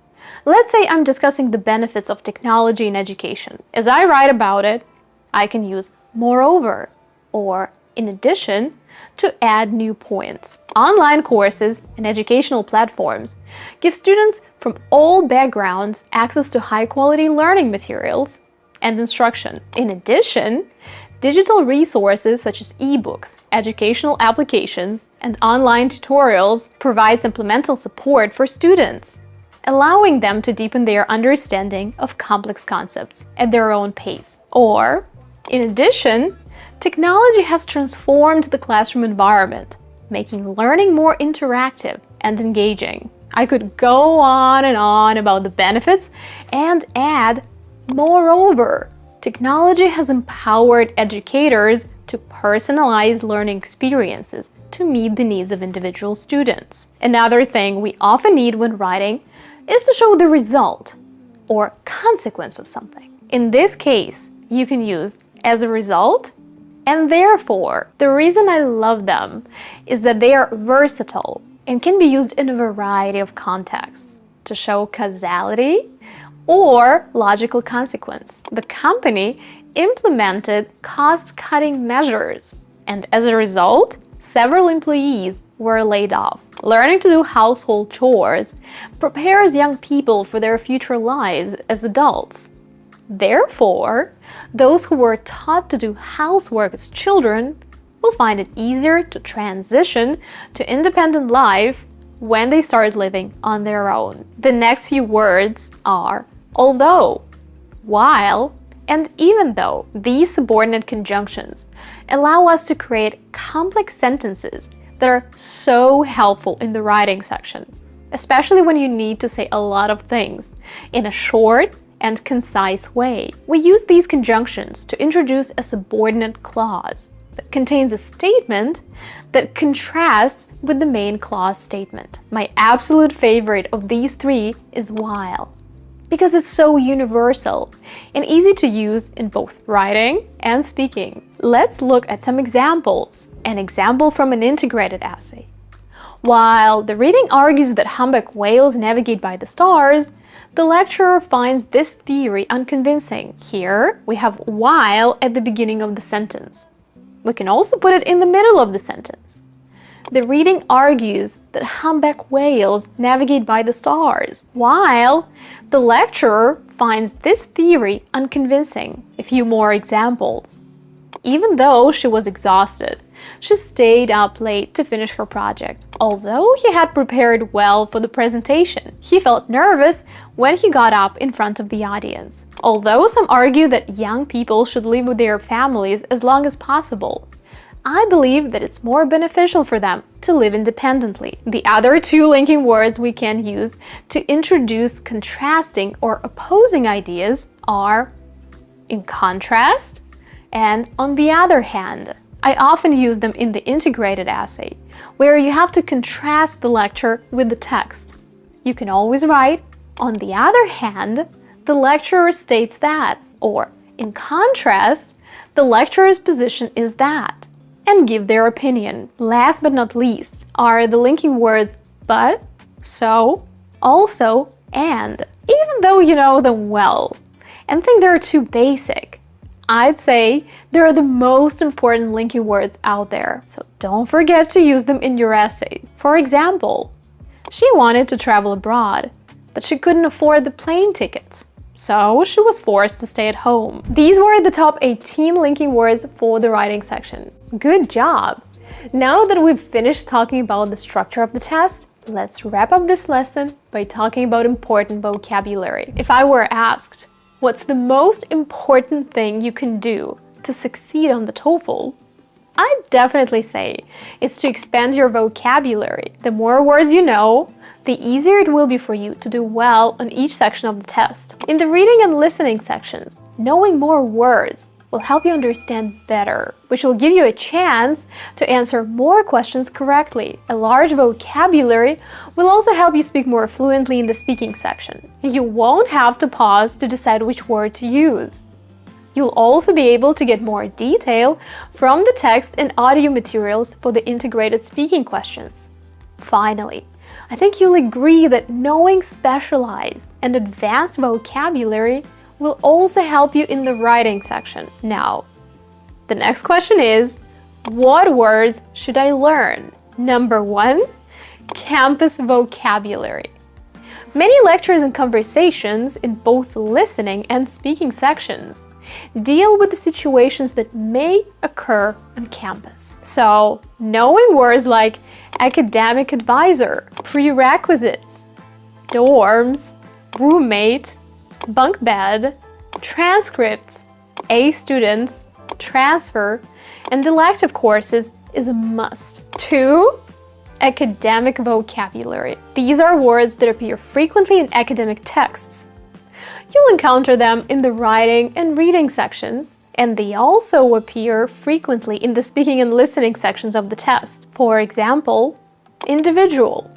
let's say I'm discussing the benefits of technology in education. As I write about it, I can use moreover or in addition to add new points. Online courses and educational platforms give students from all backgrounds access to high-quality learning materials and instruction. In addition, digital resources such as ebooks, educational applications, and online tutorials provide supplemental support for students, allowing them to deepen their understanding of complex concepts at their own pace. Or, in addition, technology has transformed the classroom environment, making learning more interactive and engaging. I could go on and on about the benefits and add, moreover, technology has empowered educators to personalize learning experiences to meet the needs of individual students. Another thing we often need when writing is to show the result or consequence of something. In this case, you can use as a result and therefore. The reason I love them is that they are versatile and can be used in a variety of contexts to show causality or logical consequence. The company implemented cost-cutting measures, and as a result, several employees were laid off. Learning to do household chores prepares young people for their future lives as adults. Therefore, those who were taught to do housework as children will find it easier to transition to independent life when they start living on their own. The next few words are although, while, and even though. These subordinate conjunctions allow us to create complex sentences that are so helpful in the writing section, especially when you need to say a lot of things in a short and concise way. We use these conjunctions to introduce a subordinate clause that contains a statement that contrasts with the main clause statement. My absolute favorite of these three is while, because it's so universal and easy to use in both writing and speaking. Let's look at some examples. An example from an integrated essay. While the reading argues that humpback whales navigate by the stars, the lecturer finds this theory unconvincing. Here, we have while at the beginning of the sentence. We can also put it in the middle of the sentence. The reading argues that humpback whales navigate by the stars, while the lecturer finds this theory unconvincing. A few more examples. Even though she was exhausted, she stayed up late to finish her project. Although he had prepared well for the presentation, he felt nervous when he got up in front of the audience. Although some argue that young people should live with their families as long as possible, I believe that it's more beneficial for them to live independently. The other two linking words we can use to introduce contrasting or opposing ideas are in contrast and on the other hand. I often use them in the integrated essay, where you have to contrast the lecture with the text. You can always write, on the other hand, the lecturer states that, or in contrast, the lecturer's position is that, and give their opinion. Last but not least are the linking words but, so, also, and. Even though you know them well and think they're too basic, I'd say they're the most important linking words out there, so don't forget to use them in your essays. For example, she wanted to travel abroad, but she couldn't afford the plane tickets, so she was forced to stay at home. These were the top 18 linking words for the writing section. Good job! Now that we've finished talking about the structure of the test, let's wrap up this lesson by talking about important vocabulary. If I were asked, what's the most important thing you can do to succeed on the TOEFL? I'd definitely say it's to expand your vocabulary. The more words you know, the easier it will be for you to do well on each section of the test. In the reading and listening sections, knowing more words will help you understand better, which will give you a chance to answer more questions correctly. A large vocabulary will also help you speak more fluently in the speaking section. You won't have to pause to decide which word to use. You'll also be able to get more detail from the text and audio materials for the integrated speaking questions. Finally, I think you'll agree that knowing specialized and advanced vocabulary will also help you in the writing section. Now, the next question is, what words should I learn? Number 1, campus vocabulary. Many lectures and conversations in both the listening and speaking sections deal with the situations that may occur on campus. So, knowing words like academic advisor, prerequisites, dorms, roommate, bunk bed, transcripts, A students, transfer, and elective courses is a must. 2, academic vocabulary. These are words that appear frequently in academic texts. You'll encounter them in the writing and reading sections, and they also appear frequently in the speaking and listening sections of the test. For example, individual,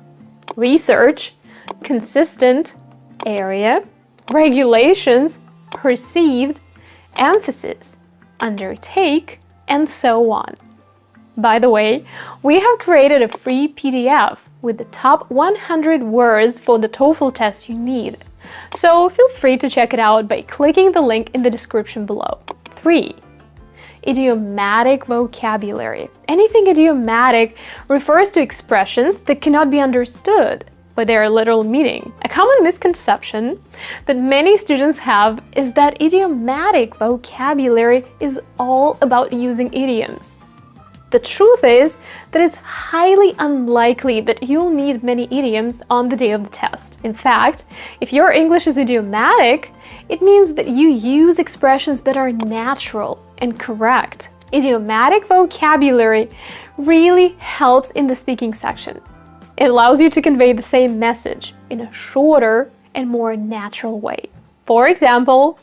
research, consistent, area, regulations, perceived, emphasis, undertake, and so on. By the way, we have created a free PDF with the top 100 words for the TOEFL test you need. So feel free to check it out by clicking the link in the description below. 3. Idiomatic vocabulary. Anything idiomatic refers to expressions that cannot be understood by their literal meaning. A common misconception that many students have is that idiomatic vocabulary is all about using idioms. The truth is that it's highly unlikely that you'll need many idioms on the day of the test. In fact, if your English is idiomatic, it means that you use expressions that are natural and correct. Idiomatic vocabulary really helps in the speaking section. It allows you to convey the same message in a shorter and more natural way. For example,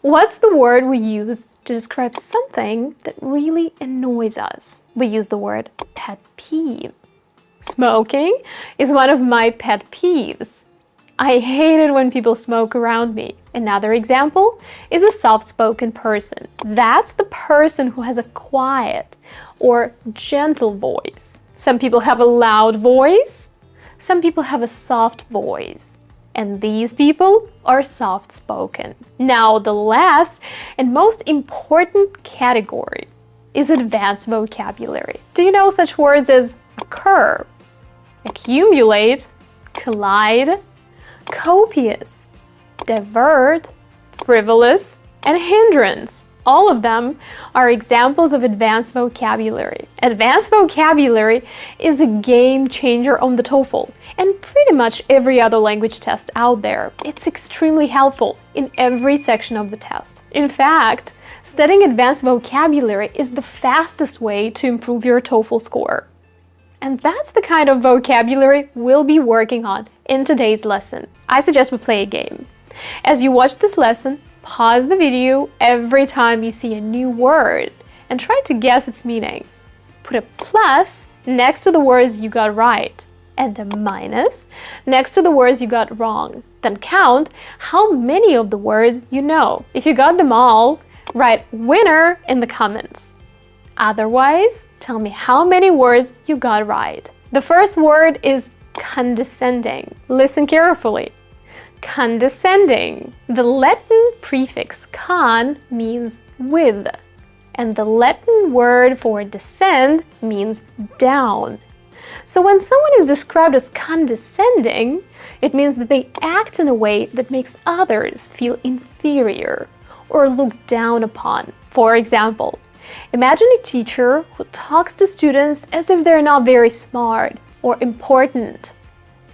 what's the word we use to describe something that really annoys us? We use the word pet peeve. Smoking is one of my pet peeves. I hate it when people smoke around me. Another example is a soft-spoken person. That's the person who has a quiet or gentle voice. Some people have a loud voice, some people have a soft voice. And these people are soft-spoken. Now, the last and most important category is advanced vocabulary. Do you know such words as occur, accumulate, collide, copious, divert, frivolous, and hindrance? All of them are examples of advanced vocabulary. Advanced vocabulary is a game changer on the TOEFL and pretty much every other language test out there. It's extremely helpful in every section of the test. In fact, studying advanced vocabulary is the fastest way to improve your TOEFL score. And that's the kind of vocabulary we'll be working on in today's lesson. I suggest we play a game. As you watch this lesson, pause the video every time you see a new word and try to guess its meaning. Put a plus next to the words you got right and a minus next to the words you got wrong. Then count how many of the words you know. If you got them all, write winner in the comments. Otherwise, tell me how many words you got right. The first word is condescending. Listen carefully. Condescending. The Latin prefix con means with, and the Latin word for descend means down. So when someone is described as condescending, it means that they act in a way that makes others feel inferior or looked down upon. For example, imagine a teacher who talks to students as if they're not very smart or important.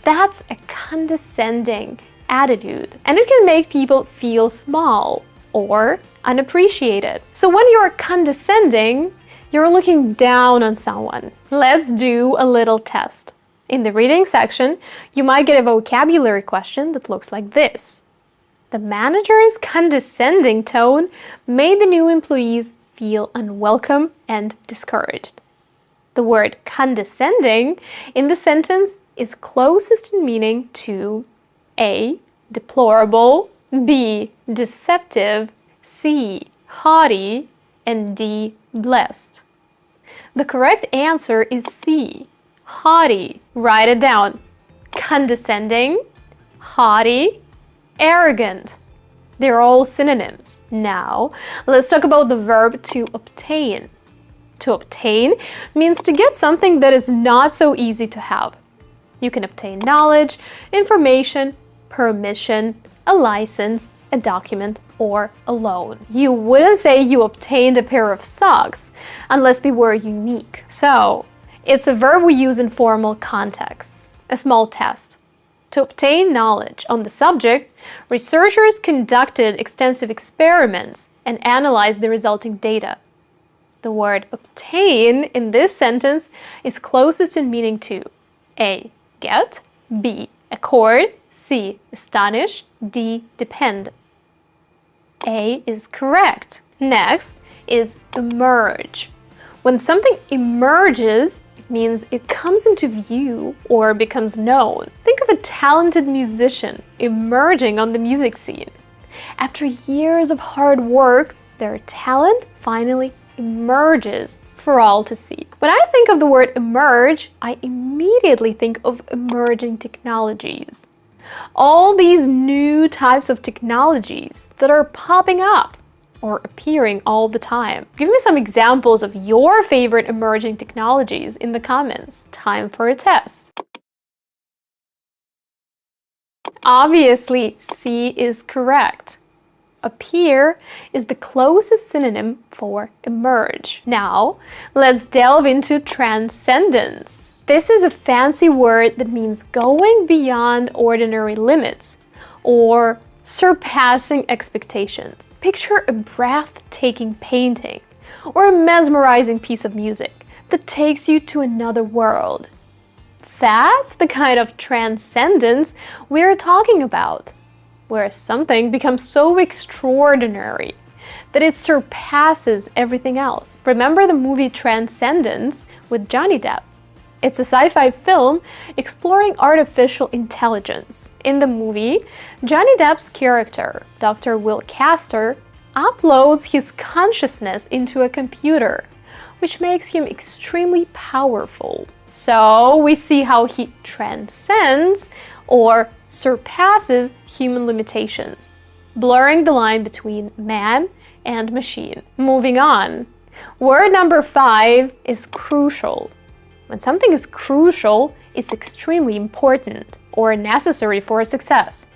That's a condescending attitude, and it can make people feel small or unappreciated. So when you're condescending, you're looking down on someone. Let's do a little test. In the reading section, you might get a vocabulary question that looks like this. The manager's condescending tone made the new employees feel unwelcome and discouraged. The word condescending in the sentence is closest in meaning to A. Deplorable, B. Deceptive, C. Haughty, and D. Blessed. The correct answer is C. Haughty. Write it down. condescending, haughty, arrogant. They're all synonyms. Now, let's talk about the verb to obtain. To obtain means to get something that is not so easy to have. You can obtain knowledge, information, permission, a license, a document, or a loan. You wouldn't say you obtained a pair of socks unless they were unique. So, it's a verb we use in formal contexts. A small test. To obtain knowledge on the subject, researchers conducted extensive experiments and analyzed the resulting data. The word obtain in this sentence is closest in meaning to A. Get, B. Accord, C. Astonish, D. Depend. A is correct. Next is emerge. When something emerges, it means it comes into view or becomes known. Think of a talented musician emerging on the music scene. After years of hard work, their talent finally emerges for all to see. When I think of the word emerge, I immediately think of emerging technologies. All these new types of technologies that are popping up or appearing all the time. Give me some examples of your favorite emerging technologies in the comments. Time for a test. Obviously, C is correct. Appear is the closest synonym for emerge. Now, let's delve into transcendence. This is a fancy word that means going beyond ordinary limits or surpassing expectations. Picture a breathtaking painting or a mesmerizing piece of music that takes you to another world. That's the kind of transcendence we're talking about, where something becomes so extraordinary that it surpasses everything else. Remember the movie Transcendence with Johnny Depp? It's a sci-fi film exploring artificial intelligence. In the movie, Johnny Depp's character, Dr. Will Castor, uploads his consciousness into a computer, which makes him extremely powerful. So we see how he transcends or surpasses human limitations, blurring the line between man and machine. Moving on. Word number 5 is crucial. When something is crucial, it's extremely important or necessary for success.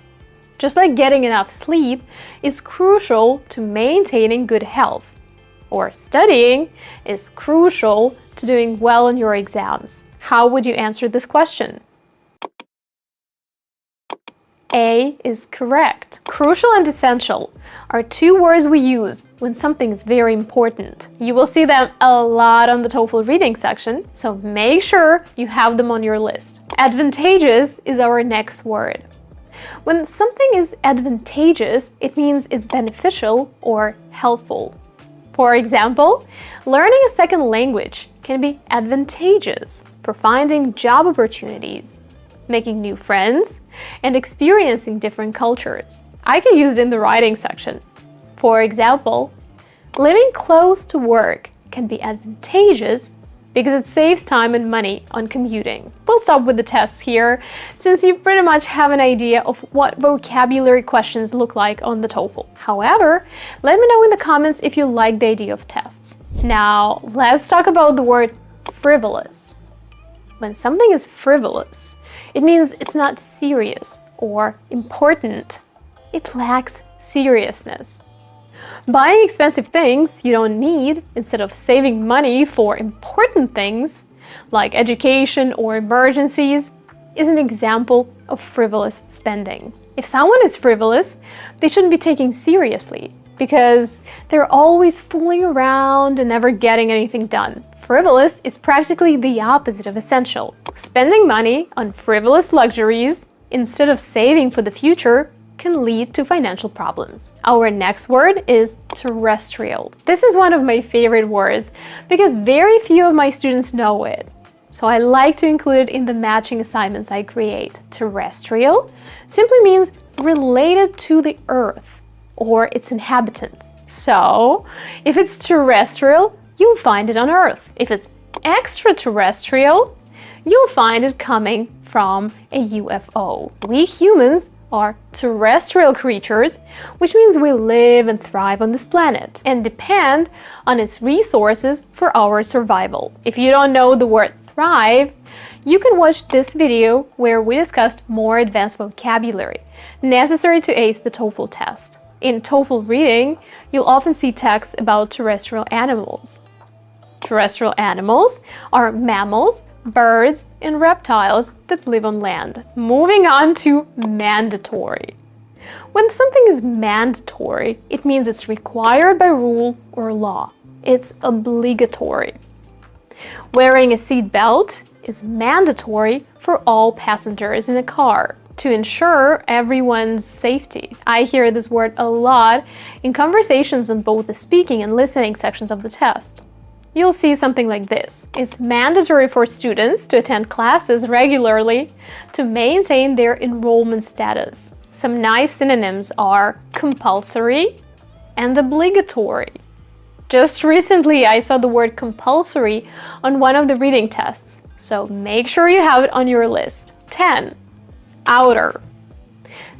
Just like getting enough sleep is crucial to maintaining good health, or studying is crucial to doing well on your exams. How would you answer this question? A is correct. Crucial and essential are two words we use when something is very important. You will see them a lot on the TOEFL reading section, so make sure you have them on your list. Advantageous is our next word. When something is advantageous, it means it's beneficial or helpful. For example, learning a second language can be advantageous for finding job opportunities, making new friends, and experiencing different cultures. I can use it in the writing section. For example, living close to work can be advantageous because it saves time and money on commuting. We'll stop with the tests here, since you pretty much have an idea of what vocabulary questions look like on the TOEFL. However, let me know in the comments if you like the idea of tests. Now, let's talk about the word frivolous. When something is frivolous, it means it's not serious or important. It lacks seriousness. Buying expensive things you don't need instead of saving money for important things, like education or emergencies, is an example of frivolous spending. If someone is frivolous, they shouldn't be taken seriously because they're always fooling around and never getting anything done. Frivolous is practically the opposite of essential. Spending money on frivolous luxuries instead of saving for the future can lead to financial problems. Our next word is terrestrial. This is one of my favorite words because very few of my students know it. So I like to include it in the matching assignments I create. Terrestrial simply means related to the Earth or its inhabitants. So if it's terrestrial, you'll find it on Earth. If it's extraterrestrial, you'll find it coming from a UFO. We humans are terrestrial creatures, which means we live and thrive on this planet and depend on its resources for our survival. If you don't know the word thrive, you can watch this video where we discussed more advanced vocabulary necessary to ace the TOEFL test. In TOEFL reading, you'll often see texts about terrestrial animals. Terrestrial animals are mammals, birds, and reptiles that live on land. Moving on to mandatory. When something is mandatory, it means it's required by rule or law. It's obligatory. Wearing a seat belt is mandatory for all passengers in a car to ensure everyone's safety. I hear this word a lot in conversations on both the speaking and listening sections of the test. You'll see something like this. It's mandatory for students to attend classes regularly to maintain their enrollment status. Some nice synonyms are compulsory and obligatory. Just recently, I saw the word compulsory on one of the reading tests, so make sure you have it on your list. 10. Outer.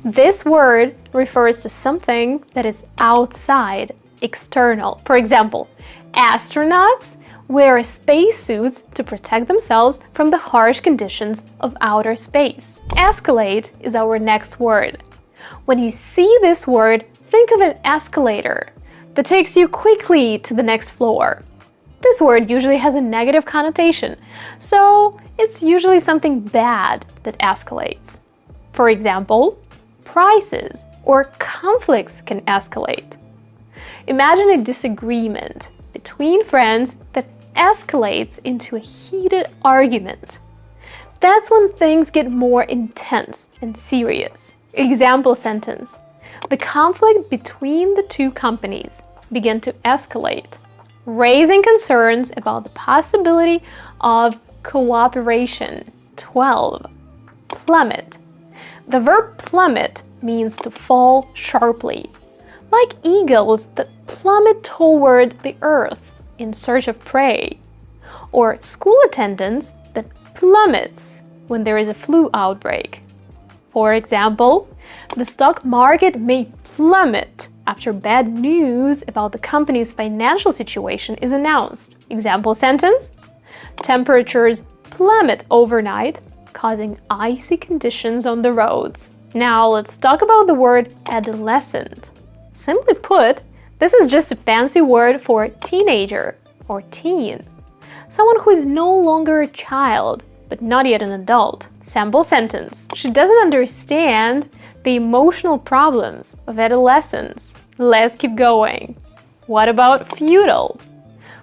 This word refers to something that is outside, external. For example, astronauts wear spacesuits to protect themselves from the harsh conditions of outer space. Escalate is our next word. When you see this word, think of an escalator that takes you quickly to the next floor. This word usually has a negative connotation, so it's usually something bad that escalates. For example, prices or conflicts can escalate. Imagine a disagreement between friends that escalates into a heated argument. That's when things get more intense and serious. Example sentence. The conflict between the two companies began to escalate, raising concerns about the possibility of cooperation. 12. Plummet. The verb plummet means to fall sharply, like eagles that plummet toward the earth in search of prey, or school attendance that plummets when there is a flu outbreak. For example, the stock market may plummet after bad news about the company's financial situation is announced. Example sentence: temperatures plummet overnight, causing icy conditions on the roads. Now let's talk about the word adolescent. Simply put, this is just a fancy word for teenager or teen. Someone who is no longer a child, but not yet an adult. Sample sentence. She doesn't understand the emotional problems of adolescence. Let's keep going. What about futile?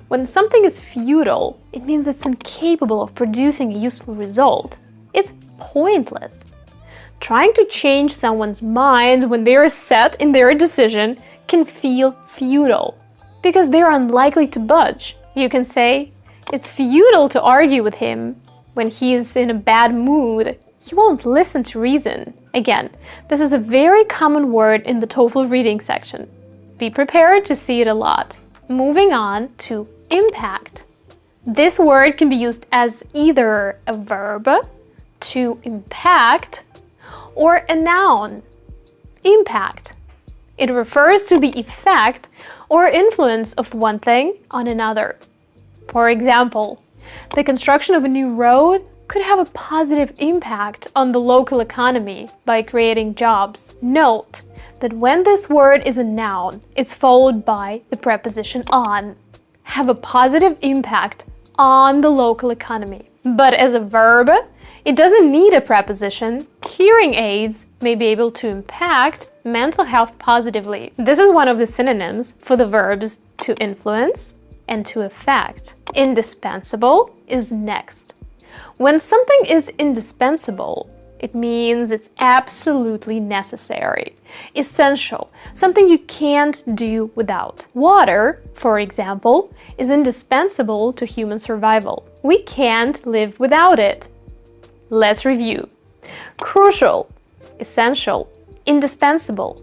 When something is futile, it means it's incapable of producing a useful result. It's pointless. Trying to change someone's mind when they are set in their decision can feel futile because they are unlikely to budge. You can say, it's futile to argue with him when he is in a bad mood. He won't listen to reason. Again, this is a very common word in the TOEFL reading section. Be prepared to see it a lot. Moving on to impact. This word can be used as either a verb, to impact, or a noun, impact. It refers to the effect or influence of one thing on another. For example, the construction of a new road could have a positive impact on the local economy by creating jobs. Note that when this word is a noun, it's followed by the preposition on. Have a positive impact on the local economy. But as a verb, it doesn't need a preposition. Hearing aids may be able to impact mental health positively. This is one of the synonyms for the verbs to influence and to affect. Indispensable is next. When something is indispensable, it means it's absolutely necessary, essential, something you can't do without. Water, for example, is indispensable to human survival. We can't live without it. Let's review. Crucial, essential, indispensable.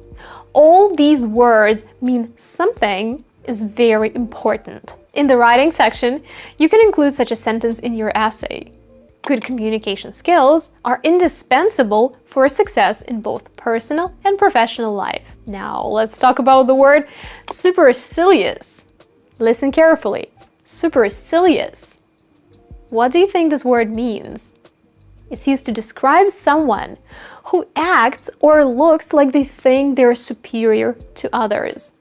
All these words mean something is very important. In the writing section, you can include such a sentence in your essay. Good communication skills are indispensable for success in both personal and professional life. Now, let's talk about the word supercilious. Listen carefully. Supercilious. What do you think this word means? It's used to describe someone who acts or looks like they think they're superior to others.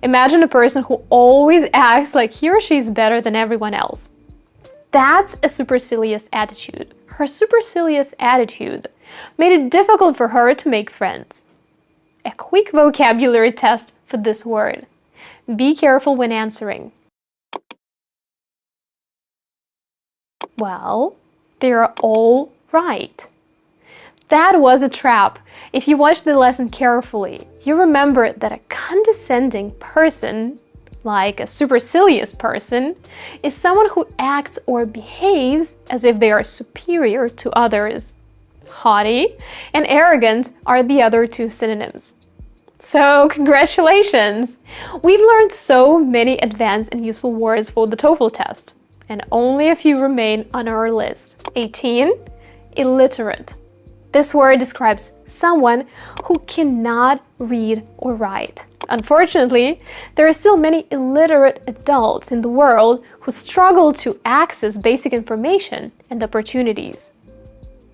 Imagine a person who always acts like he or she is better than everyone else. That's a supercilious attitude. Her supercilious attitude made it difficult for her to make friends. A quick vocabulary test for this word. Be careful when answering. Well, they're all right. That was a trap. If you watch the lesson carefully, you remember that a condescending person, like a supercilious person, is someone who acts or behaves as if they are superior to others. Haughty and arrogant are the other two synonyms. So, congratulations! We've learned so many advanced and useful words for the TOEFL test, and only a few remain on our list. 18. Illiterate. This word describes someone who cannot read or write. Unfortunately, there are still many illiterate adults in the world who struggle to access basic information and opportunities.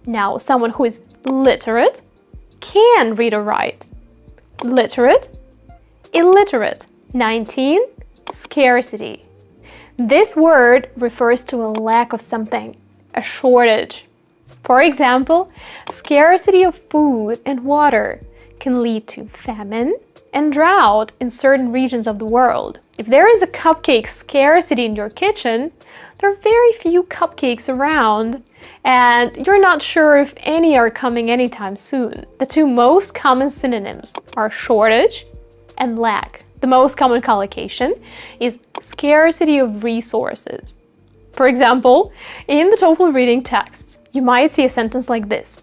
Now, someone who is literate can read or write. Literate, illiterate. 19. Scarcity. This word refers to a lack of something, a shortage. For example, scarcity of food and water can lead to famine and drought in certain regions of the world. If there is a cupcake scarcity in your kitchen, there are very few cupcakes around, and you're not sure if any are coming anytime soon. The two most common synonyms are shortage and lack. The most common collocation is scarcity of resources. For example, in the TOEFL reading texts, you might see a sentence like this.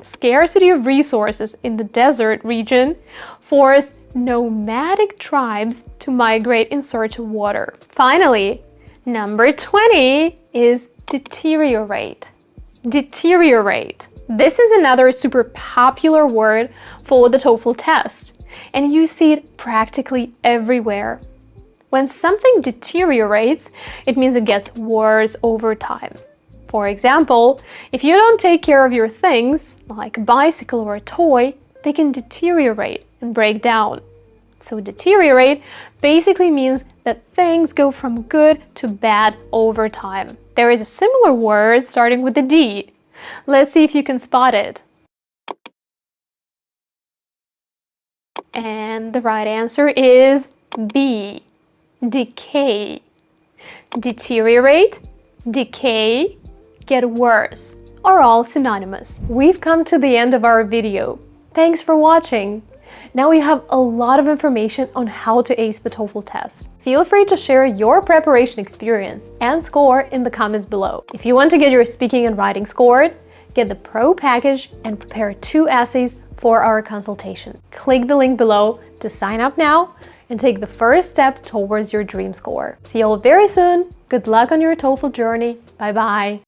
Scarcity of resources in the desert region forced nomadic tribes to migrate in search of water. Finally, number 20 is deteriorate. Deteriorate. This is another super popular word for the TOEFL test, and you see it practically everywhere. When something deteriorates, it means it gets worse over time. For example, if you don't take care of your things, like a bicycle or a toy, they can deteriorate and break down. So deteriorate basically means that things go from good to bad over time. There is a similar word starting with a D. Let's see if you can spot it. And the right answer is B. Decay. Deteriorate, decay, get worse are all synonymous. We've come to the end of our video. Thanks for watching. Now you have a lot of information on how to ace the TOEFL test. Feel free to share your preparation experience and score in the comments below. If you want to get your speaking and writing scored, get the Pro package and prepare 2 essays for our consultation. Click the link below to sign up now and take the first step towards your dream score. See you all very soon. Good luck on your TOEFL journey. Bye-bye.